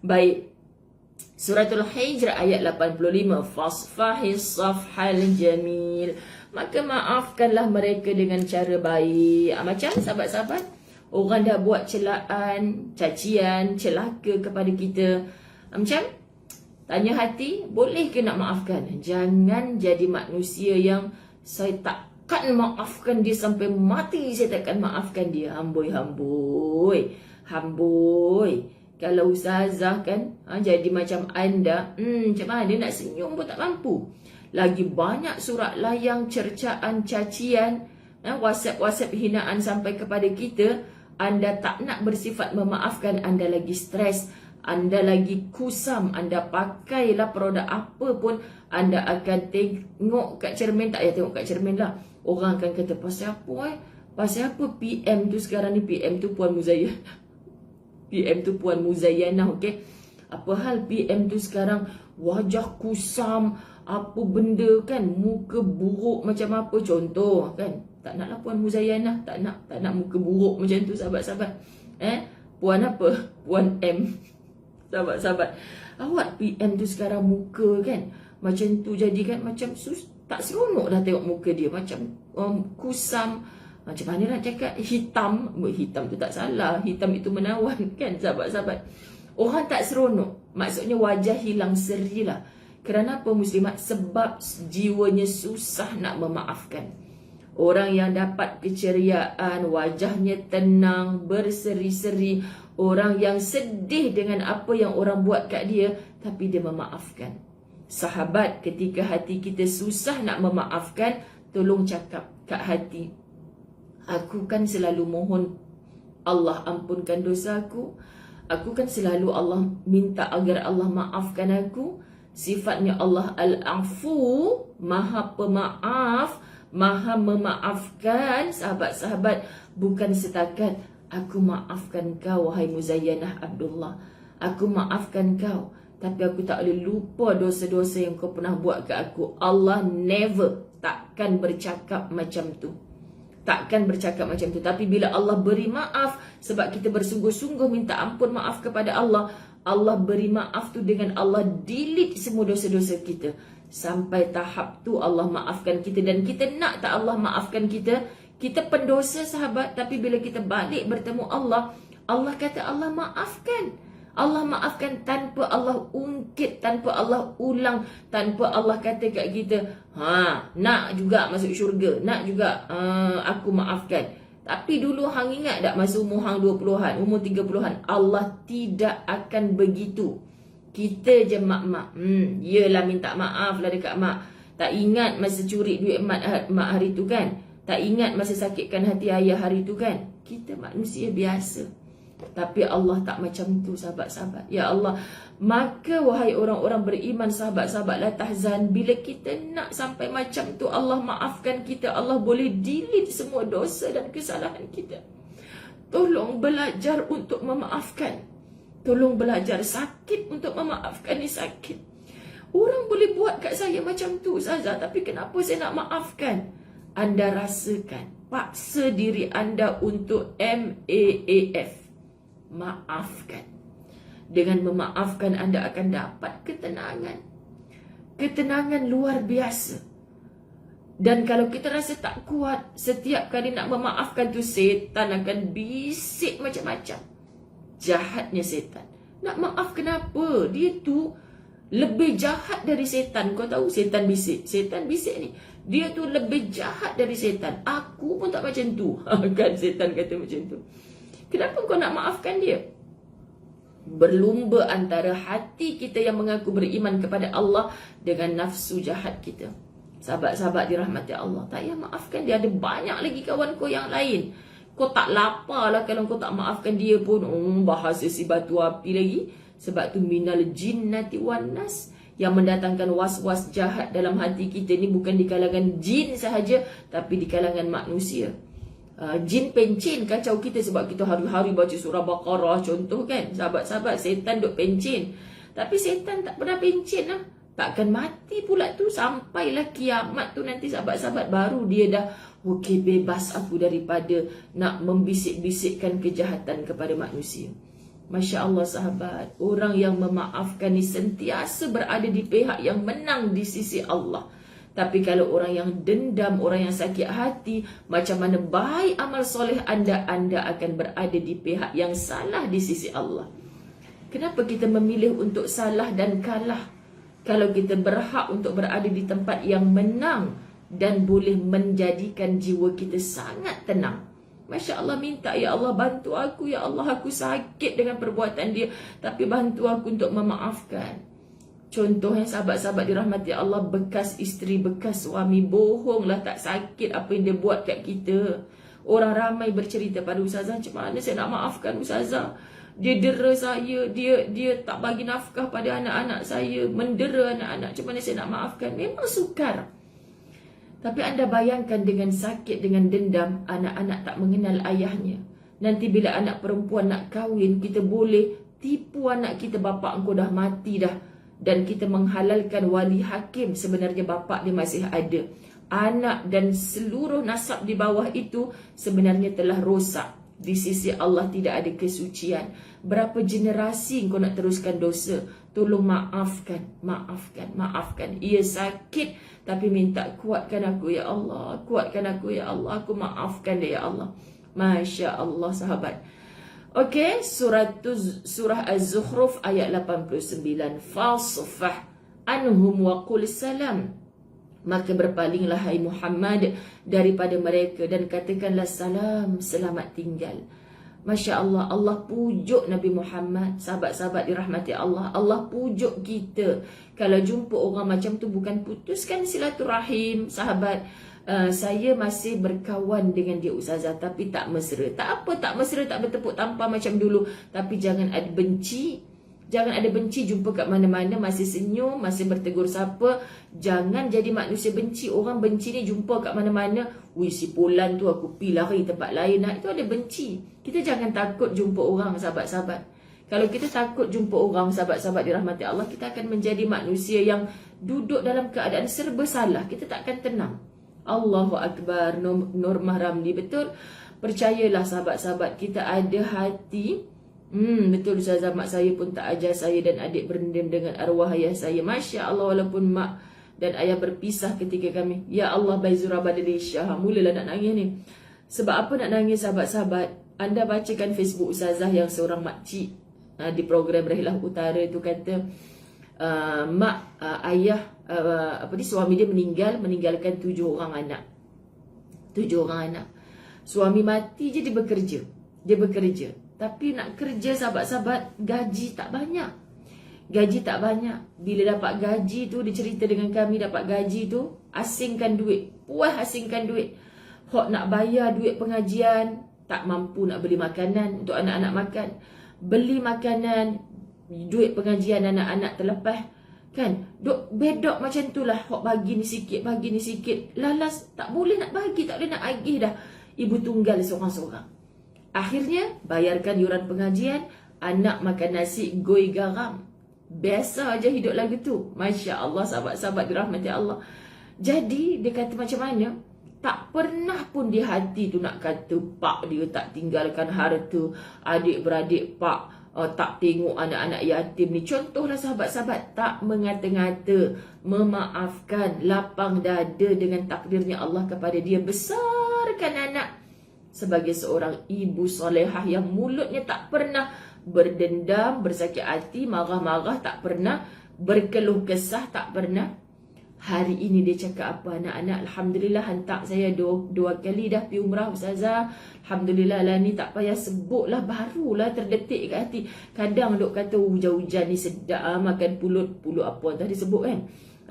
Speaker 1: Baik. Suratul Hijr ayat 85. Fasfahis safhal jamil. Maka maafkanlah mereka dengan cara baik. Macam sahabat-sahabat, orang dah buat celaan, cacian, celaka kepada kita. Macam tanya hati, boleh ke nak maafkan? Jangan jadi manusia yang saya takkan maafkan dia sampai mati, saya takkan maafkan dia. Hamboi. Kalau Ustazah kan jadi macam anda, macam mana nak senyum pun tak mampu. Lagi banyak surat layang, cercaan, cacian, WhatsApp hinaan sampai kepada kita. Anda tak nak bersifat memaafkan, anda lagi stres, anda lagi kusam, anda pakailah produk apa pun, anda akan tengok kat cermin. Tak payah tengok kat cermin lah. Orang akan kata, pasal apa Pasal apa PM tu sekarang ni? PM tu Puan Muzayyanah. PM tu Puan Muzayyanah, okey? Apa hal PM tu sekarang wajah kusam, apa benda kan, muka buruk macam apa, contoh kan. Tak naklah Puan Muzayyanah, tak nak muka buruk macam tu sahabat-sahabat. Puan apa? Puan M. Sahabat-sahabat, awak PM tu sekarang muka kan macam tu, jadi kan macam tak seronok dah tengok muka dia, macam kusam, Macam mana nak cakap hitam? Hitam tu tak salah, hitam itu menawan kan sahabat-sahabat. Orang tak seronok, maksudnya wajah hilang seri lah. Kerana apa muslimat? Sebab jiwanya susah nak memaafkan. Orang yang dapat keceriaan, wajahnya tenang, berseri-seri. Orang yang sedih dengan apa yang orang buat kat dia, tapi dia memaafkan. Sahabat, ketika hati kita susah nak memaafkan, tolong cakap kat hati, aku kan selalu mohon Allah ampunkan dosa aku. Aku kan selalu Allah minta agar Allah maafkan aku. Sifatnya Allah Al-Afu, Maha Pemaaf, Maha memaafkan. Sahabat-sahabat, bukan setakat aku maafkan kau wahai Muzayyanah Abdullah, aku maafkan kau, tapi aku tak boleh lupa dosa-dosa yang kau pernah buat ke aku. Allah never, takkan bercakap macam tu. Takkan bercakap macam tu. Tapi bila Allah beri maaf, sebab kita bersungguh-sungguh minta ampun maaf kepada Allah, Allah beri maaf tu dengan Allah delete semua dosa-dosa kita. Sampai tahap tu Allah maafkan kita. Dan kita nak tak Allah maafkan kita? Kita pendosa sahabat. Tapi bila kita balik bertemu Allah, Allah kata Allah maafkan. Allah maafkan tanpa Allah ungkit, tanpa Allah ulang, tanpa Allah kata kat kita, nak juga masuk syurga, nak juga aku maafkan. Tapi dulu hang ingat tak masa umur hang 20-an, umur 30-an, Allah tidak akan begitu. Kita je mak-mak, yelah minta maaf lah dekat mak. Tak ingat masa curi duit mak hari tu kan? Tak ingat masa sakitkan hati ayah hari tu kan? Kita manusia biasa. Tapi Allah tak macam tu sahabat-sahabat. Ya Allah, maka wahai orang-orang beriman, sahabat-sahabat, la tahzan. Bila kita nak sampai macam tu, Allah maafkan kita. Allah boleh delete semua dosa dan kesalahan kita. Tolong belajar untuk memaafkan. Tolong belajar, sakit untuk memaafkan ni sakit. Orang boleh buat kat saya macam tu Ustazah, tapi kenapa saya nak maafkan? Anda rasakan, paksa diri anda untuk MAAF. Maafkan. Dengan memaafkan anda akan dapat ketenangan. Ketenangan luar biasa. Dan kalau kita rasa tak kuat, setiap kali nak memaafkan tu, setan akan bisik macam-macam. Jahatnya setan. Nak maaf kenapa? Dia tu lebih jahat dari setan. Kau tahu setan bisik? Setan bisik ni, dia tu lebih jahat dari setan. Aku pun tak macam tu. Kan setan kata macam tu. Kenapa kau nak maafkan dia? Berlumba antara hati kita yang mengaku beriman kepada Allah dengan nafsu jahat kita. Sahabat-sahabat dirahmati Allah, tak payah maafkan dia. Ada banyak lagi kawan kau yang lain. Kau tak lapar lah kalau kau tak maafkan dia pun. Bahasa si batu api lagi. Sebab tu minal jinnati wan nas. Yang mendatangkan was-was jahat dalam hati kita ni bukan di kalangan jin sahaja, tapi di kalangan manusia. Jin pencin kacau kita sebab kita hari-hari baca surah Baqarah contoh kan. Sahabat-sahabat, setan duk pencin. Tapi setan tak pernah pencin lah. Takkan mati pula tu. Sampailah kiamat tu nanti sahabat-sahabat, baru dia dah okey, bebas aku daripada nak membisik-bisikkan kejahatan kepada manusia. Masya Allah sahabat, orang yang memaafkan ni sentiasa berada di pihak yang menang di sisi Allah. Tapi kalau orang yang dendam, orang yang sakit hati, macam mana baik amal soleh anda, anda akan berada di pihak yang salah di sisi Allah. Kenapa kita memilih untuk salah dan kalah? Kalau kita berhak untuk berada di tempat yang menang dan boleh menjadikan jiwa kita sangat tenang. Masya Allah, minta, ya Allah bantu aku, ya Allah aku sakit dengan perbuatan dia, tapi bantu aku untuk memaafkan. Contohnya sahabat-sahabat dirahmati Allah, bekas isteri, bekas suami, bohonglah tak sakit apa yang dia buat kat kita. Orang ramai bercerita pada Ustazah, macam mana saya nak maafkan Ustazah? Dia dera saya, dia tak bagi nafkah pada anak-anak saya, mendera anak-anak, macam mana saya nak maafkan? Memang sukar. Tapi anda bayangkan dengan sakit, dengan dendam, anak-anak tak mengenal ayahnya. Nanti bila anak perempuan nak kahwin, kita boleh tipu anak kita, bapa engkau dah mati dah. Dan kita menghalalkan wali hakim, sebenarnya bapa dia masih ada. Anak dan seluruh nasab di bawah itu sebenarnya telah rosak. Di sisi Allah tidak ada kesucian. Berapa generasi kau nak teruskan dosa? Tolong maafkan, maafkan, maafkan. Ia sakit tapi minta kuatkan aku ya Allah, kuatkan aku ya Allah, aku maafkan dia ya Allah. Masya Allah sahabat. Okey, surah Az-Zukhruf ayat 89. Fasfah anhum wa qul salam. Maka berpalinglah hai Muhammad daripada mereka dan katakanlah salam, selamat tinggal. Masya Allah, Allah pujuk Nabi Muhammad. Sahabat-sahabat dirahmati Allah, Allah pujuk kita. Kalau jumpa orang macam tu, bukan putuskan silaturahim. Sahabat, saya masih berkawan dengan dia Ustazah, tapi tak mesra. Tak apa, tak mesra, tak bertepuk tampar macam dulu. Tapi jangan ada benci. Jangan ada benci, jumpa kat mana-mana masih senyum, masih bertegur sapa. Jangan jadi manusia benci. Orang benci ni jumpa kat mana-mana, wih si Polan tu aku pergi lari tempat lain. Itu ada benci. Kita jangan takut jumpa orang sahabat-sahabat. Kalau kita takut jumpa orang sahabat-sahabat dirahmati Allah, kita akan menjadi manusia yang duduk dalam keadaan serba salah. Kita tak akan tenang. Allahu Akbar. Normah Ramli, betul. Percayalah sahabat-sahabat, kita ada hati. Betul Ustazah, mak saya pun tak ajar saya dan adik berendam dengan arwah ayah saya. Masya Allah, walaupun mak dan ayah berpisah ketika kami. Ya Allah, Baizura Badri Syah. Mulalah nak nangis ni. Sebab apa nak nangis sahabat-sahabat? Anda bacakan Facebook Ustazah yang seorang makcik di program Rehilah Utara tu kata, ayah, suami dia meninggalkan 7 orang anak. 7 orang anak. Suami mati je dia bekerja. Tapi nak kerja sahabat-sahabat, gaji tak banyak. Gaji tak banyak. Bila dapat gaji tu, dia cerita dengan kami, dapat gaji tu, asingkan duit. Puas asingkan duit. Hok nak bayar duit pengajian, tak mampu nak beli makanan untuk anak-anak makan. Beli makanan, duit pengajian anak-anak terlepas. Kan? Duk bedok macam tu lah. Hok bagi ni sikit, bagi ni sikit. Lalas, tak boleh nak bagi, tak boleh nak agih dah. Ibu tunggal seorang-seorang. Akhirnya bayarkan yuran pengajian, anak makan nasi goi garam. Biasa aja hidup lagu tu. Masya Allah sahabat-sahabat dirahmati Allah. Jadi dia kata macam mana? Tak pernah pun di hati tu nak kata pak dia tak tinggalkan harta, adik-beradik pak tak tengok anak-anak yatim ni. Contohlah sahabat-sahabat, tak mengata-ngata, memaafkan, lapang dada dengan takdirnya Allah kepada dia. Besarkan anak sebagai seorang ibu solehah yang mulutnya tak pernah berdendam, bersakit hati, marah-marah tak pernah, berkeluh kesah tak pernah. Hari ini dia cakap apa? Anak-anak, Alhamdulillah hantar saya dua kali dah pergi umrah Ustazah. Alhamdulillah lah, ni tak payah sebut lah, barulah terdetik kat hati. Kadang duk kata hujan-hujan ni sedap makan pulut apa tadi sebut kan,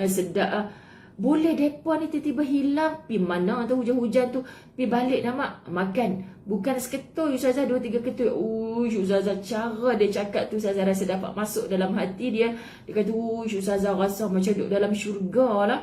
Speaker 1: sedap boleh depa ni tiba-tiba hilang. Pi mana tu hujan-hujan tu, pi balik dah mak makan. Bukan seketui Ustazah, 2-3 ketui. Ustazah cara dia cakap tu, Ustazah rasa dapat masuk dalam hati dia. Dia kata, Ustazah rasa macam duduk dalam syurga lah.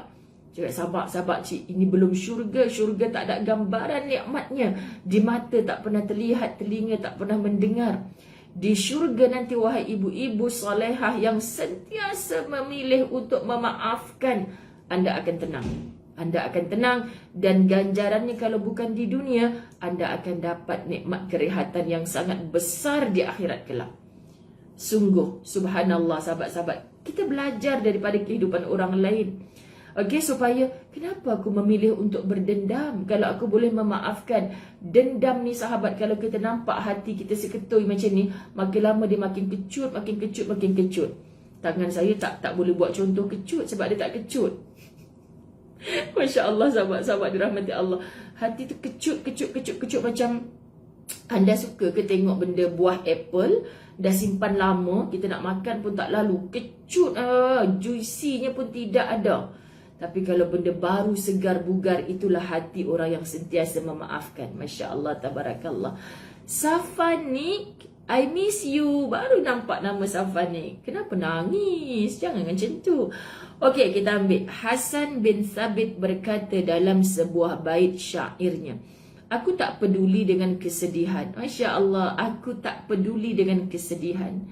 Speaker 1: Cakap sabar cik, ini belum syurga. Syurga tak ada gambaran nikmatnya. Di mata tak pernah terlihat, telinga tak pernah mendengar. Di syurga nanti wahai ibu-ibu solehah yang sentiasa memilih untuk memaafkan, anda akan tenang. Anda akan tenang, dan ganjarannya kalau bukan di dunia, anda akan dapat nikmat kerehatan yang sangat besar di akhirat kelak. Sungguh, subhanallah sahabat-sahabat, kita belajar daripada kehidupan orang lain. Okey, supaya kenapa aku memilih untuk berdendam kalau aku boleh memaafkan? Dendam ni sahabat, kalau kita nampak hati kita seketui macam ni, makin lama dia makin kecut, makin kecut, makin kecut. Tangan saya tak boleh buat contoh kecut sebab dia tak kecut. Masya Allah sahabat-sahabat dirahmati Allah. Hati tu kecut macam anda suka ke tengok benda buah apple dah simpan lama, kita nak makan pun tak lalu, kecut, juicy-nya pun tidak ada. Tapi kalau benda baru, segar, bugar, itulah hati orang yang sentiasa memaafkan. Masya Allah, tabarakallah. Safanik, I miss you. Baru nampak nama Safanik. Kenapa nangis? Jangan macam tu. Okey, kita ambil. Hasan bin Thabit berkata dalam sebuah bait syairnya, aku tak peduli dengan kesedihan. Masya Allah, aku tak peduli dengan kesedihan.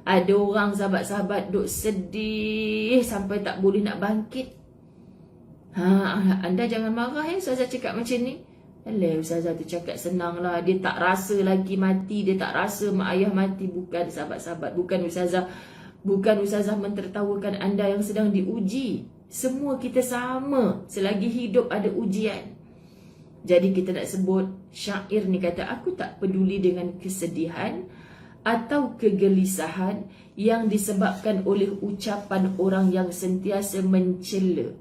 Speaker 1: Ada orang sahabat-sahabat duk sedih sampai tak boleh nak bangkit. Anda jangan marah ya, saya cakap macam ni. Alah, ustazah tu cakap senang lah. Dia tak rasa lagi mati. Dia tak rasa mak ayah mati. Bukan sahabat-sahabat. Bukan ustazah mentertawakan anda yang sedang diuji. Semua kita sama. Selagi hidup ada ujian. Jadi kita nak sebut syair ni kata, aku tak peduli dengan kesedihan atau kegelisahan yang disebabkan oleh ucapan orang yang sentiasa mencela.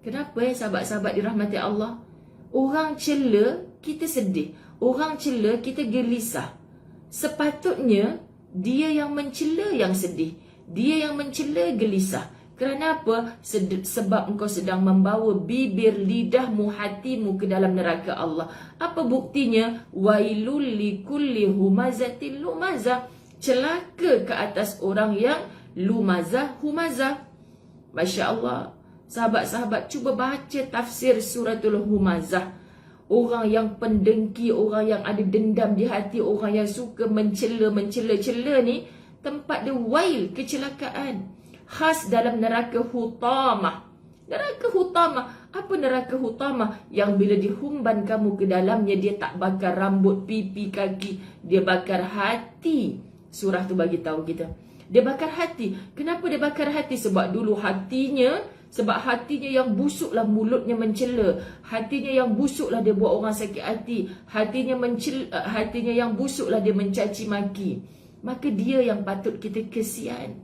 Speaker 1: Kenapa sahabat-sahabat dirahmati Allah? Orang cela, kita sedih. Orang cela, kita gelisah. Sepatutnya, dia yang mencela yang sedih. Dia yang mencela gelisah. Kerana apa? Sebab engkau sedang membawa bibir, lidahmu, hatimu ke dalam neraka Allah. Apa buktinya? Wailul likulli humazatin lumazah. Celaka ke atas orang yang lumazah, humazah. Masya Allah. Sahabat-sahabat, cuba baca tafsir suratul Humazah. Orang yang pendengki, orang yang ada dendam di hati, orang yang suka mencela ni, tempat dia wail, kecelakaan. Khas dalam neraka Hutamah. Neraka Hutamah. Apa neraka Hutamah? Yang bila dihumban kamu ke dalamnya, dia tak bakar rambut, pipi, kaki. Dia bakar hati. Surah tu bagi tahu kita. Dia bakar hati. Kenapa dia bakar hati? Sebab dulu hatinya yang busuklah mulutnya mencela. Hatinya yang busuklah dia buat orang sakit hati. Hatinya yang busuklah dia mencaci maki. Maka dia yang patut kita kesian.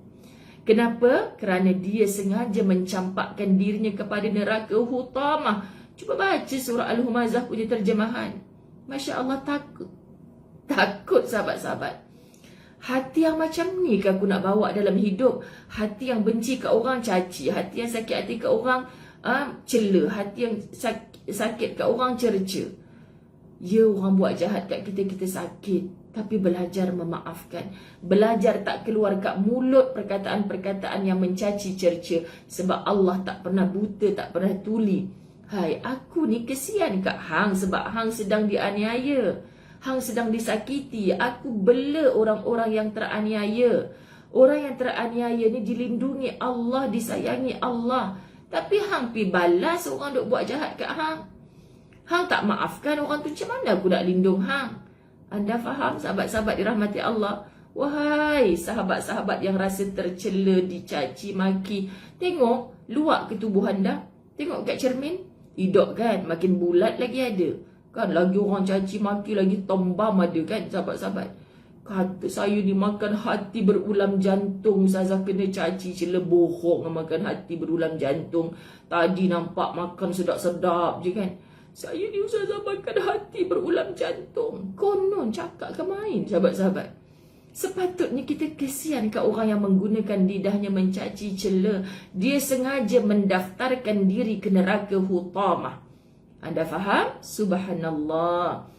Speaker 1: Kenapa? Kerana dia sengaja mencampakkan dirinya kepada neraka Hutamah. Cuba baca surah Al-Humazah punya terjemahan. Masya Allah, takut. Takut sahabat-sahabat. Hati yang macam ni ke aku nak bawa dalam hidup? Hati yang benci ke orang, caci. Hati yang sakit hati ke orang, cela. Hati yang sakit ke orang, cerca. Ya, orang buat jahat kat kita, kita sakit. Tapi belajar memaafkan. Belajar tak keluar kat mulut perkataan-perkataan yang mencaci, cerca. Sebab Allah tak pernah buta, tak pernah tuli. Hai, aku ni kesian kat hang sebab hang sedang dianiaya. Hang sedang disakiti. Aku bela orang-orang yang teraniaya. Orang yang teraniaya ni dilindungi Allah, disayangi Allah. Tapi hang pi balas orang duk buat jahat kat hang. Hang tak maafkan orang tu, macam mana aku nak lindung hang? Anda faham sahabat-sahabat dirahmati Allah? Wahai sahabat-sahabat yang rasa tercela, dicaci maki, tengok luak ke tubuh anda. Tengok kat cermin. Hidung kan makin bulat lagi ada. Kan lagi orang caci maki, lagi tombam ada kan sahabat-sahabat. Kata saya ni makan hati berulam jantung. Ustazah kena caci cela, bohong makan hati berulam jantung. Tadi nampak makan sedap-sedap je kan. Saya ni ustazah makan hati berulam jantung. Konon cakap ke main sahabat-sahabat. Sepatutnya kita kesian kat orang yang menggunakan lidahnya mencaci cela. Dia sengaja mendaftarkan diri ke neraka Hutamah. Anda faham? Subhanallah.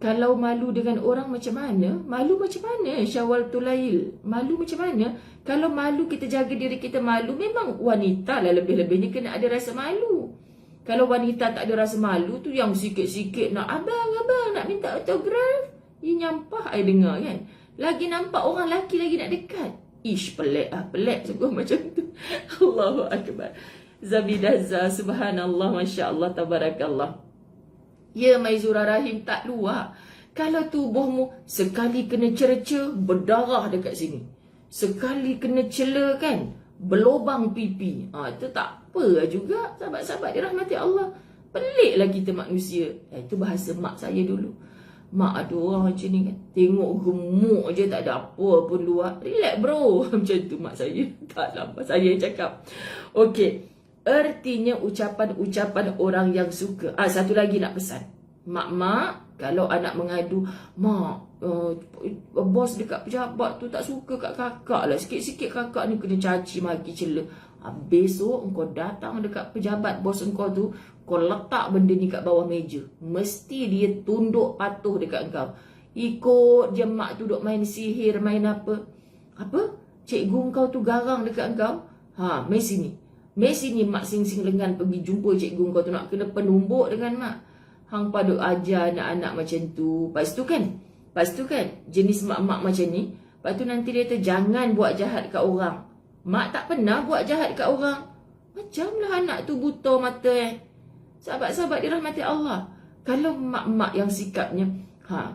Speaker 1: Kalau malu dengan orang macam mana? Malu macam mana? Syawal Tulail. Malu macam mana? Kalau malu kita jaga diri kita malu, memang wanita lah lebih-lebihnya kena ada rasa malu. Kalau wanita tak ada rasa malu tu yang sikit-sikit nak abang nak minta autograf. Ia nyampah I dengar kan. Lagi nampak orang lelaki lagi nak dekat. Ish, pelik sungguh macam tu. Allahu Akbar. Zabidazza, subhanallah, masya Allah, tabarakallah. Ya, Maizura Rahim tak luar. Kalau tubuhmu sekali kena cerca, berdarah dekat sini. Sekali kena cela kan, berlubang pipi. Itu tak apa juga, sahabat-sahabat dirahmati Allah. Peliklah kita manusia. Itu bahasa mak saya dulu. Mak ada orang macam ni kan, tengok gemuk je, tak ada apa pun luar. Relax bro. Macam tu mak saya. Tak nampak saya yang cakap. Okey. Artinya ucapan-ucapan orang yang suka. Satu lagi nak pesan. Mak-mak, kalau anak mengadu, mak, bos dekat pejabat tu tak suka kat kakak lah. Sikit-sikit kakak ni kena caci maki cela. Besok engkau datang dekat pejabat bos engkau tu, kau letak benda ni kat bawah meja. Mesti dia tunduk patuh dekat engkau. Ikut je mak tu duk main sihir, main apa. Apa? Cikgu engkau tu garang dekat engkau. Mai sini. Messi ni mak sing-sing lengan pergi jumpa cikgu kau tu nak kena penumbuk dengan mak. Hang pada ajar anak-anak macam tu. Lepas tu kan jenis mak-mak macam ni. Lepas tu nanti dia kata jangan buat jahat kat orang. Mak tak pernah buat jahat kat orang. Macamlah anak tu buta mata Sahabat-sahabat dirahmati Allah, kalau mak-mak yang sikapnya,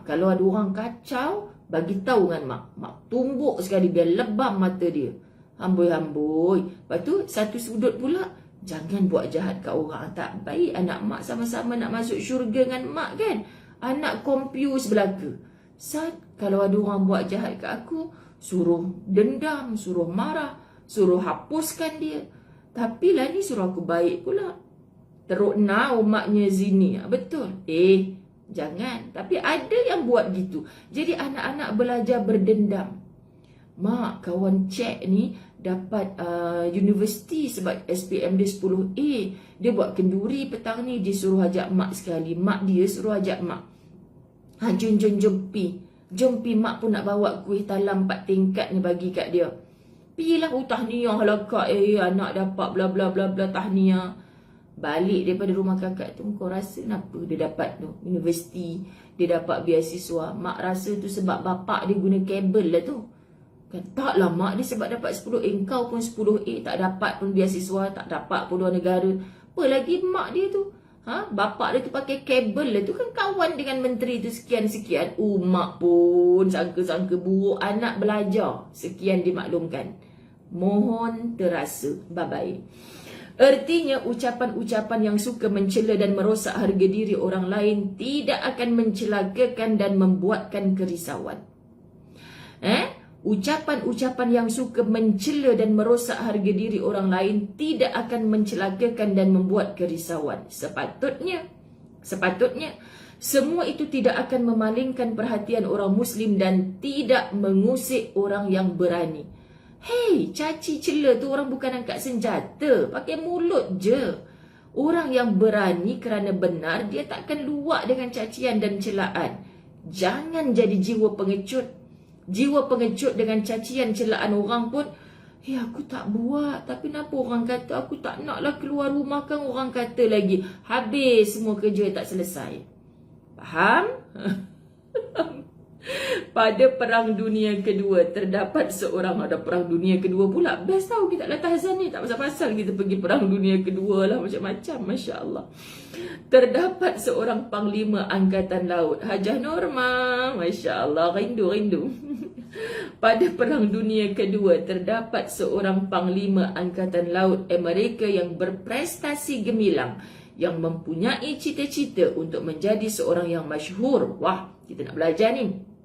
Speaker 1: kalau ada orang kacau, bagi tahu dengan mak. Mak tumbuk sekali biar lebam mata dia. Hamboi-hamboi. Lepas tu satu sudut pula, jangan buat jahat kat orang. Tak baik anak mak sama-sama nak masuk syurga dengan mak kan. Anak confuse belaka. Kalau ada orang buat jahat kat aku, suruh dendam, suruh marah, suruh hapuskan dia. Tapi lah ni suruh aku baik pula. Teruk now maknya zini. Betul. Jangan. Tapi ada yang buat gitu. Jadi anak-anak belajar berdendam. Mak, kawan cek ni dapat universiti sebab SPM dia 10A. Dia buat kenduri petang ni, dia suruh ajak mak sekali. Mak dia suruh ajak mak. Jom pi. Jom pi, mak pun nak bawa kuih talam 4 tingkat ni bagi kat dia. Pilah tahniah lah kak, anak dapat bla bla bla bla tahniah. Balik daripada rumah kakak tu, kau rasa kenapa dia dapat tu universiti, dia dapat beasiswa? Mak rasa tu sebab bapak dia guna kabel lah tu. Kan taklah mak dia sebab dapat 10A, kau pun 10A tak dapat pun beasiswa, tak dapat pun luar negara. Apa lagi mak dia tu? Bapak dia tu pakai kabel lah tu, kan kawan dengan menteri tu sekian-sekian. Mak pun sangka-sangka buruk, anak belajar. Sekian dimaklumkan. Mohon terasa. Bye-bye. Artinya ucapan-ucapan yang suka mencela dan merosak harga diri orang lain tidak akan mencelakakan dan membuatkan kerisauan. Ucapan-ucapan yang suka mencela dan merosak harga diri orang lain tidak akan mencelakakan dan membuat kerisauan. Sepatutnya semua itu tidak akan memalingkan perhatian orang Muslim dan tidak mengusik orang yang berani. Hei, caci cela tu orang bukan angkat senjata, pakai mulut je. Orang yang berani kerana benar, dia takkan luak dengan cacian dan celaan. Jangan jadi jiwa pengecut. Jiwa pengecut dengan cacian celaan orang pun, aku tak buat, tapi kenapa orang kata? Aku tak naklah keluar rumah, kan orang kata lagi. Habis semua kerja tak selesai. Faham? Pada Perang Dunia Kedua terdapat seorang, ada Perang Dunia Kedua pula. Best tahu kita lah tahzan ni, tak pasal-pasal kita pergi Perang Dunia Kedua lah, macam-macam, Masya Allah. Terdapat seorang Panglima Angkatan Laut, Hajah Norma, Masya Allah, rindu. Pada Perang Dunia Kedua terdapat seorang Panglima Angkatan Laut Amerika yang berprestasi gemilang, yang mempunyai cita-cita untuk menjadi seorang yang masyhur. Wah, kita nak belajar ni.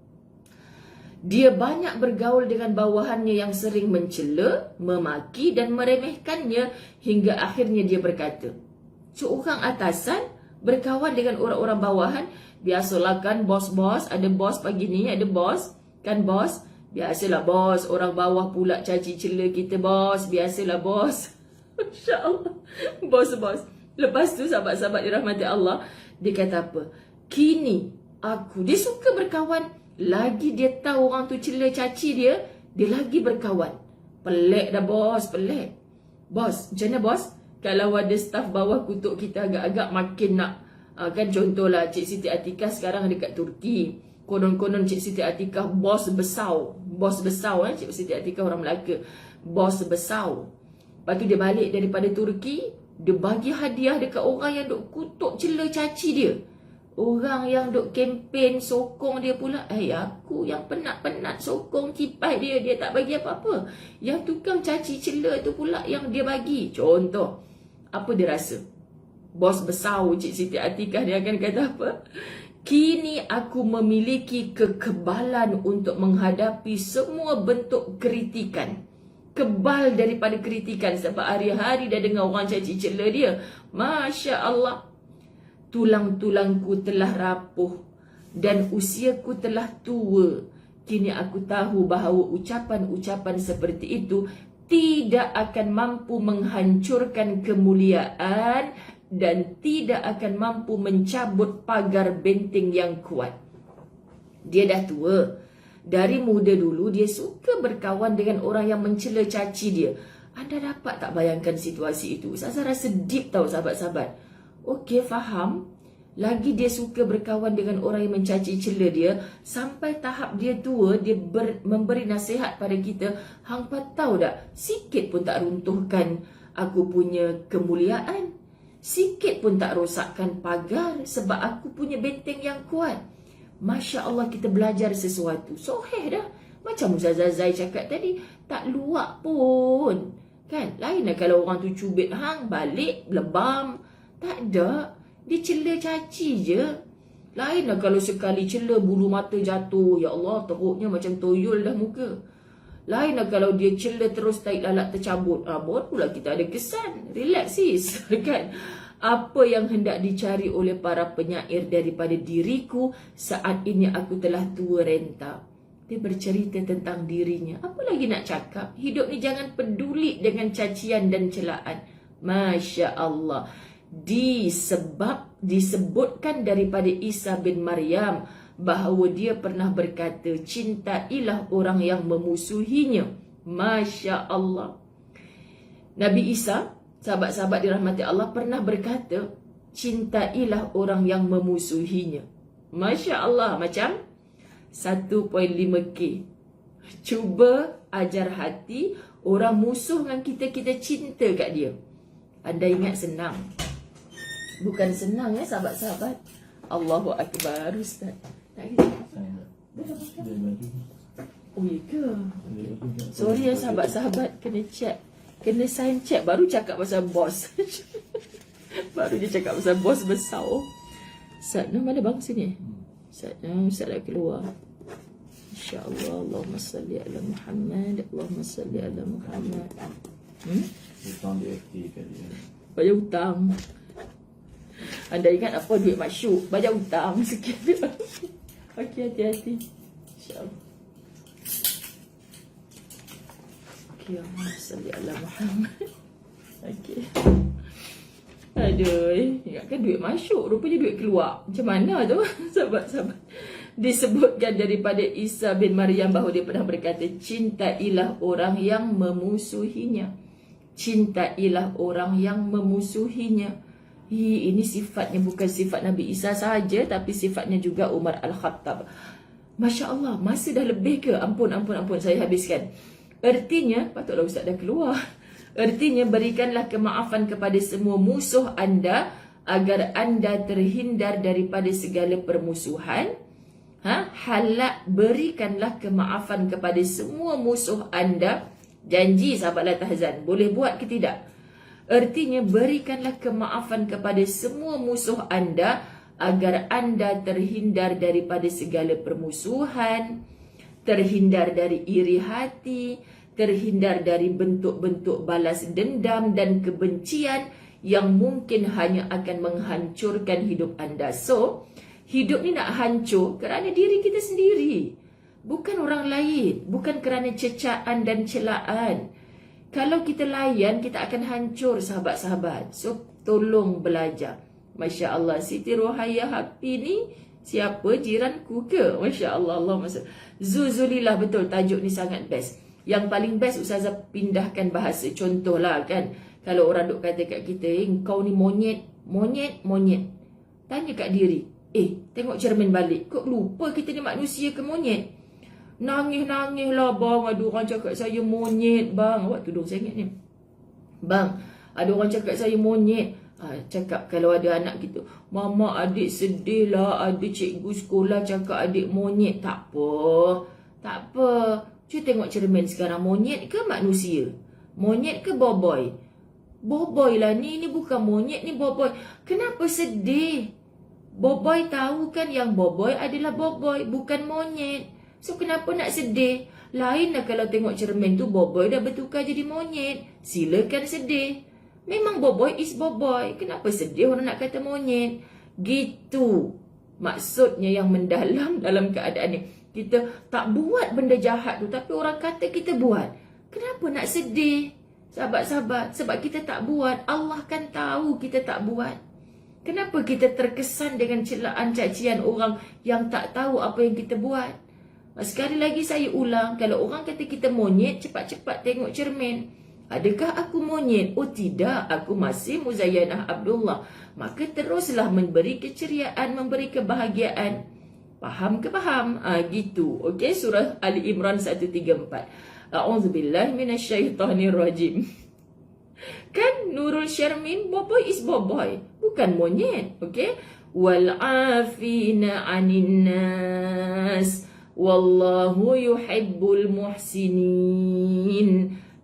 Speaker 1: Dia banyak bergaul dengan bawahannya yang sering mencela, memaki dan meremehkannya hingga akhirnya dia berkata, seorang atasan berkawan dengan orang-orang bawahan, biasalah kan bos-bos, ada bos pagi ni, ada bos, kan bos? Biasalah bos, orang bawah pula caci cela kita bos, biasalah bos. Masya-Allah. Bos-bos. Lepas tu sahabat-sahabat dirahmati Allah, dia kata apa? Kini dia suka berkawan. Lagi dia tahu orang tu cela caci dia lagi berkawan. Pelik dah bos, pelik. Bos, macam mana bos? Kalau ada staf bawah kutuk kita agak-agak makin nak, kan contohlah Cik Siti Atikah sekarang dekat Turki. Konon-konon Cik Siti Atikah bos besar. Cik Siti Atikah orang Melaka. Bos besar. Lepas tu dia balik daripada Turki, dia bagi hadiah dekat orang yang duk kutuk cela caci dia. Orang yang duk kempen sokong dia pula, aku yang penat-penat sokong kipas dia tak bagi apa-apa. Yang tukang caci cela tu pula yang dia bagi. Contoh, apa dia rasa? Bos besar Cik Siti Atikah dia akan kata apa? Kini aku memiliki kekebalan untuk menghadapi semua bentuk kritikan. Kebal daripada kritikan sebab hari-hari dah dengar orang caci cela dia. Masya Allah. Tulang-tulangku telah rapuh dan usiaku telah tua. Kini aku tahu bahawa ucapan-ucapan seperti itu tidak akan mampu menghancurkan kemuliaan dan tidak akan mampu mencabut pagar benteng yang kuat. Dia dah tua. Dari muda dulu dia suka berkawan dengan orang yang mencela caci dia. Anda dapat tak bayangkan situasi itu? Saya rasa deep tahu sahabat-sahabat. Okey, faham. Lagi dia suka berkawan dengan orang yang mencaci cela dia. Sampai tahap dia tua, dia memberi nasihat pada kita. Hangpa tahu tak, sikit pun tak runtuhkan aku punya kemuliaan. Sikit pun tak rosakkan pagar sebab aku punya benteng yang kuat. Masya Allah, kita belajar sesuatu. Soheh dah. Macam Ustazah Zai cakap tadi, tak luak pun. Kan? Lainlah kalau orang tu cubit hang, balik, lebam. Tak ada. Dia cela caci je. Lainlah kalau sekali cela bulu mata jatuh. Ya Allah, teruknya macam toyol dah muka. Lainlah kalau dia cela terus tarik lalat tercabut. Barulah kita ada kesan. Relax sis. Kan? Apa yang hendak dicari oleh para penyair daripada diriku saat ini aku telah tua renta. Dia bercerita tentang dirinya. Apa lagi nak cakap? Hidup ni jangan peduli dengan cacian dan celaan. Masya Allah. Disebutkan daripada Isa bin Maryam bahawa dia pernah berkata, cintailah orang yang memusuhinya. Masya Allah. Nabi Isa, sahabat-sahabat dirahmati Allah, pernah berkata, cintailah orang yang memusuhinya. Masya Allah. Macam 1.5K. Cuba ajar hati orang musuh dengan kita, kita cinta kat dia. Anda ingat senang? Bukan senang ya sahabat-sahabat. Allahu Akbar Ustaz. Tak kita. Oh ya ke? Sorry ya sahabat-sahabat, kena check. Kena sign check baru cakap pasal bos. Baru dia cakap pasal bos besar. Ustaz, mana bang sini? Ustaz dah keluar. InsyaAllah. Allahumma salli ala Muhammad. Allahumma salli ala Muhammad.
Speaker 2: Hutang dia aktifkan dia.
Speaker 1: Bayar hutang. Anda ingat apa duit masyuk? Bayar hutang sikit. Okey, hati-hati. InsyaAllah. Okey, Allahumma salli ala Muhammad. Okey. Aduh, ingatkan duit masuk, rupanya duit keluar. Macam mana tu? Sahabat-sahabat. Disebutkan daripada Isa bin Maryam bahawa dia pernah berkata, cintailah orang yang memusuhinya. Cintailah orang yang memusuhinya. Ini sifatnya bukan sifat Nabi Isa sahaja, tapi sifatnya juga Umar Al-Khattab. Masya Allah, masa dah lebih ke? Ampun, saya habiskan. Artinya, patutlah Ustaz dah keluar. Artinya, berikanlah kemaafan kepada semua musuh anda agar anda terhindar daripada segala permusuhan. Halak, berikanlah kemaafan kepada semua musuh anda. Janji sahabat Latahzan, boleh buat ke tidak? Artinya, berikanlah kemaafan kepada semua musuh anda agar anda terhindar daripada segala permusuhan, terhindar dari iri hati, terhindar dari bentuk-bentuk balas dendam dan kebencian yang mungkin hanya akan menghancurkan hidup anda. So, hidup ni nak hancur kerana diri kita sendiri, bukan orang lain, bukan kerana cecaan dan celaan. Kalau kita layan, kita akan hancur sahabat-sahabat. So, tolong belajar. Masya Allah, Siti Rohaya Happy ni siapa? Jiranku ke? Masya Allah, Allah masya. Zuzulillah, betul, tajuk ni sangat best. Yang paling best Ustazah pindahkan bahasa. Contohlah kan, kalau orang duk kata kat kita, kau ni monyet. Tanya kat diri, tengok cermin balik. Kok lupa kita ni manusia ke monyet? Nangis lah bang, ada orang cakap saya monyet bang. Awak tudung sangat ni. Bang, ada orang cakap saya monyet. Cakap kalau ada anak gitu, mama adik sedih lah, ada cikgu sekolah cakap adik monyet. Tak apa. Cuba tengok cermin sekarang, monyet ke manusia? Monyet ke boboy? Boboy lah ni bukan monyet, ni boboy. Kenapa sedih? Boboy tahu kan yang boboy adalah boboy, bukan monyet. So, kenapa nak sedih? Lainlah kalau tengok cermin tu, boboy dah bertukar jadi monyet. Silakan sedih. Memang boboy is boboy. Kenapa sedih orang nak kata monyet? Gitu. Maksudnya yang mendalam dalam keadaan ni. Kita tak buat benda jahat tu, tapi orang kata kita buat. Kenapa nak sedih? Sahabat-sahabat, sebab kita tak buat. Allah kan tahu kita tak buat. Kenapa kita terkesan dengan celaan cacian orang yang tak tahu apa yang kita buat? Sekali lagi saya ulang, kalau orang kata kita monyet, cepat-cepat tengok cermin. Adakah aku monyet? Oh tidak, aku masih Muzayyanah Abdullah. Maka teruslah memberi keceriaan, memberi kebahagiaan. Faham ke faham? Gitu. Okey, surah Ali Imran 134. A'udzubillahi minasyaitonirrajim. Kan Nurul Syarmin, boboy is boboy, bukan monyet. Okay? Wal afina 'anil nas wallahu yuhibbul muhsinin.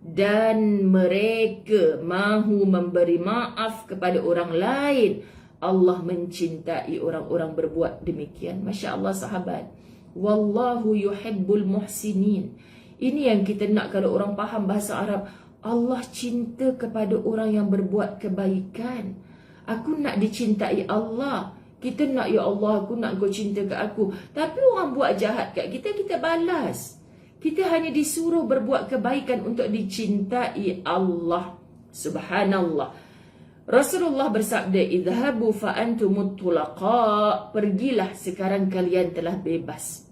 Speaker 1: Dan mereka mahu memberi maaf kepada orang lain. Allah mencintai orang-orang berbuat demikian. Masya Allah sahabat. Wallahu yuhibbul muhsinin. Ini yang kita nak kalau orang faham bahasa Arab. Allah cinta kepada orang yang berbuat kebaikan. Aku nak dicintai Allah. Kita nak, ya Allah, aku nak kau cinta kat aku. Tapi orang buat jahat kat kita, kita balas. Kita hanya disuruh berbuat kebaikan untuk dicintai Allah. Subhanallah. Rasulullah bersabda, "Idhabu fa antumut tulaqa." Pergilah, sekarang kalian telah bebas.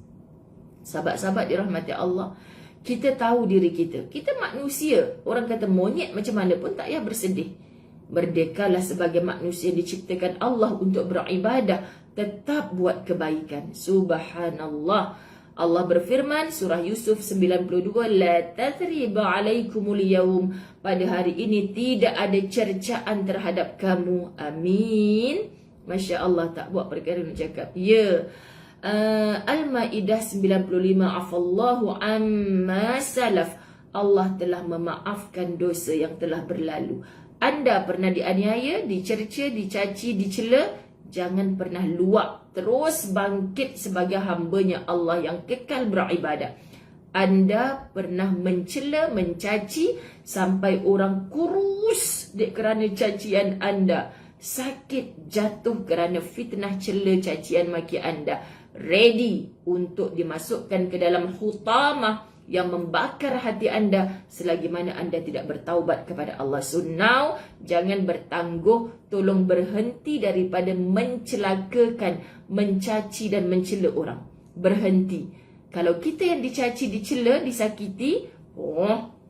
Speaker 1: Sahabat-sahabat dirahmati Allah, kita tahu diri kita. Kita manusia. Orang kata monyet macam mana pun tak payah bersedih. Merdekalah sebagai manusia diciptakan Allah untuk beribadah. Tetap buat kebaikan. Subhanallah. Allah berfirman surah Yusuf 92, la tathriba alaikumul yaum. Pada hari ini tidak ada cercaan terhadap kamu. Amin. Masya Allah, tak buat perkara nak cakap. Ya. Al-Ma'idah 95, afallahu amma salaf. Allah telah memaafkan dosa yang telah berlalu. Anda pernah dianiaya, dicerca, dicaci, dicela, jangan pernah luak. Terus bangkit sebagai hambanya Allah yang kekal beribadah. Anda pernah mencela, mencaci sampai orang kurus kerana cacian anda. Sakit, jatuh kerana fitnah, cela, cacian, maki anda. Ready untuk dimasukkan ke dalam hutamah yang membakar hati anda selagi mana anda tidak bertaubat kepada Allah. So now, jangan bertangguh, tolong berhenti daripada mencelakakan, mencaci dan mencela orang. Berhenti. Kalau kita yang dicaci, dicela, disakiti,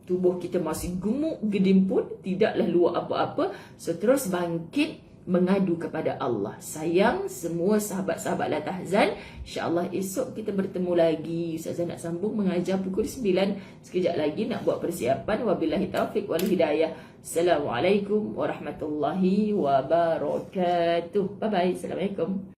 Speaker 1: tubuh kita masih gemuk, gedimpun, tidaklah luar apa-apa. So terus bangkit mengadu kepada Allah. Sayang semua sahabat-sahabat La Tahzan. InsyaAllah esok kita bertemu lagi. Ustazah nak sambung mengajar pukul 9. Sekejap lagi nak buat persiapan. Wabillahi taufiq wal hidayah. Assalamualaikum warahmatullahi wabarakatuh. Bye-bye. Assalamualaikum.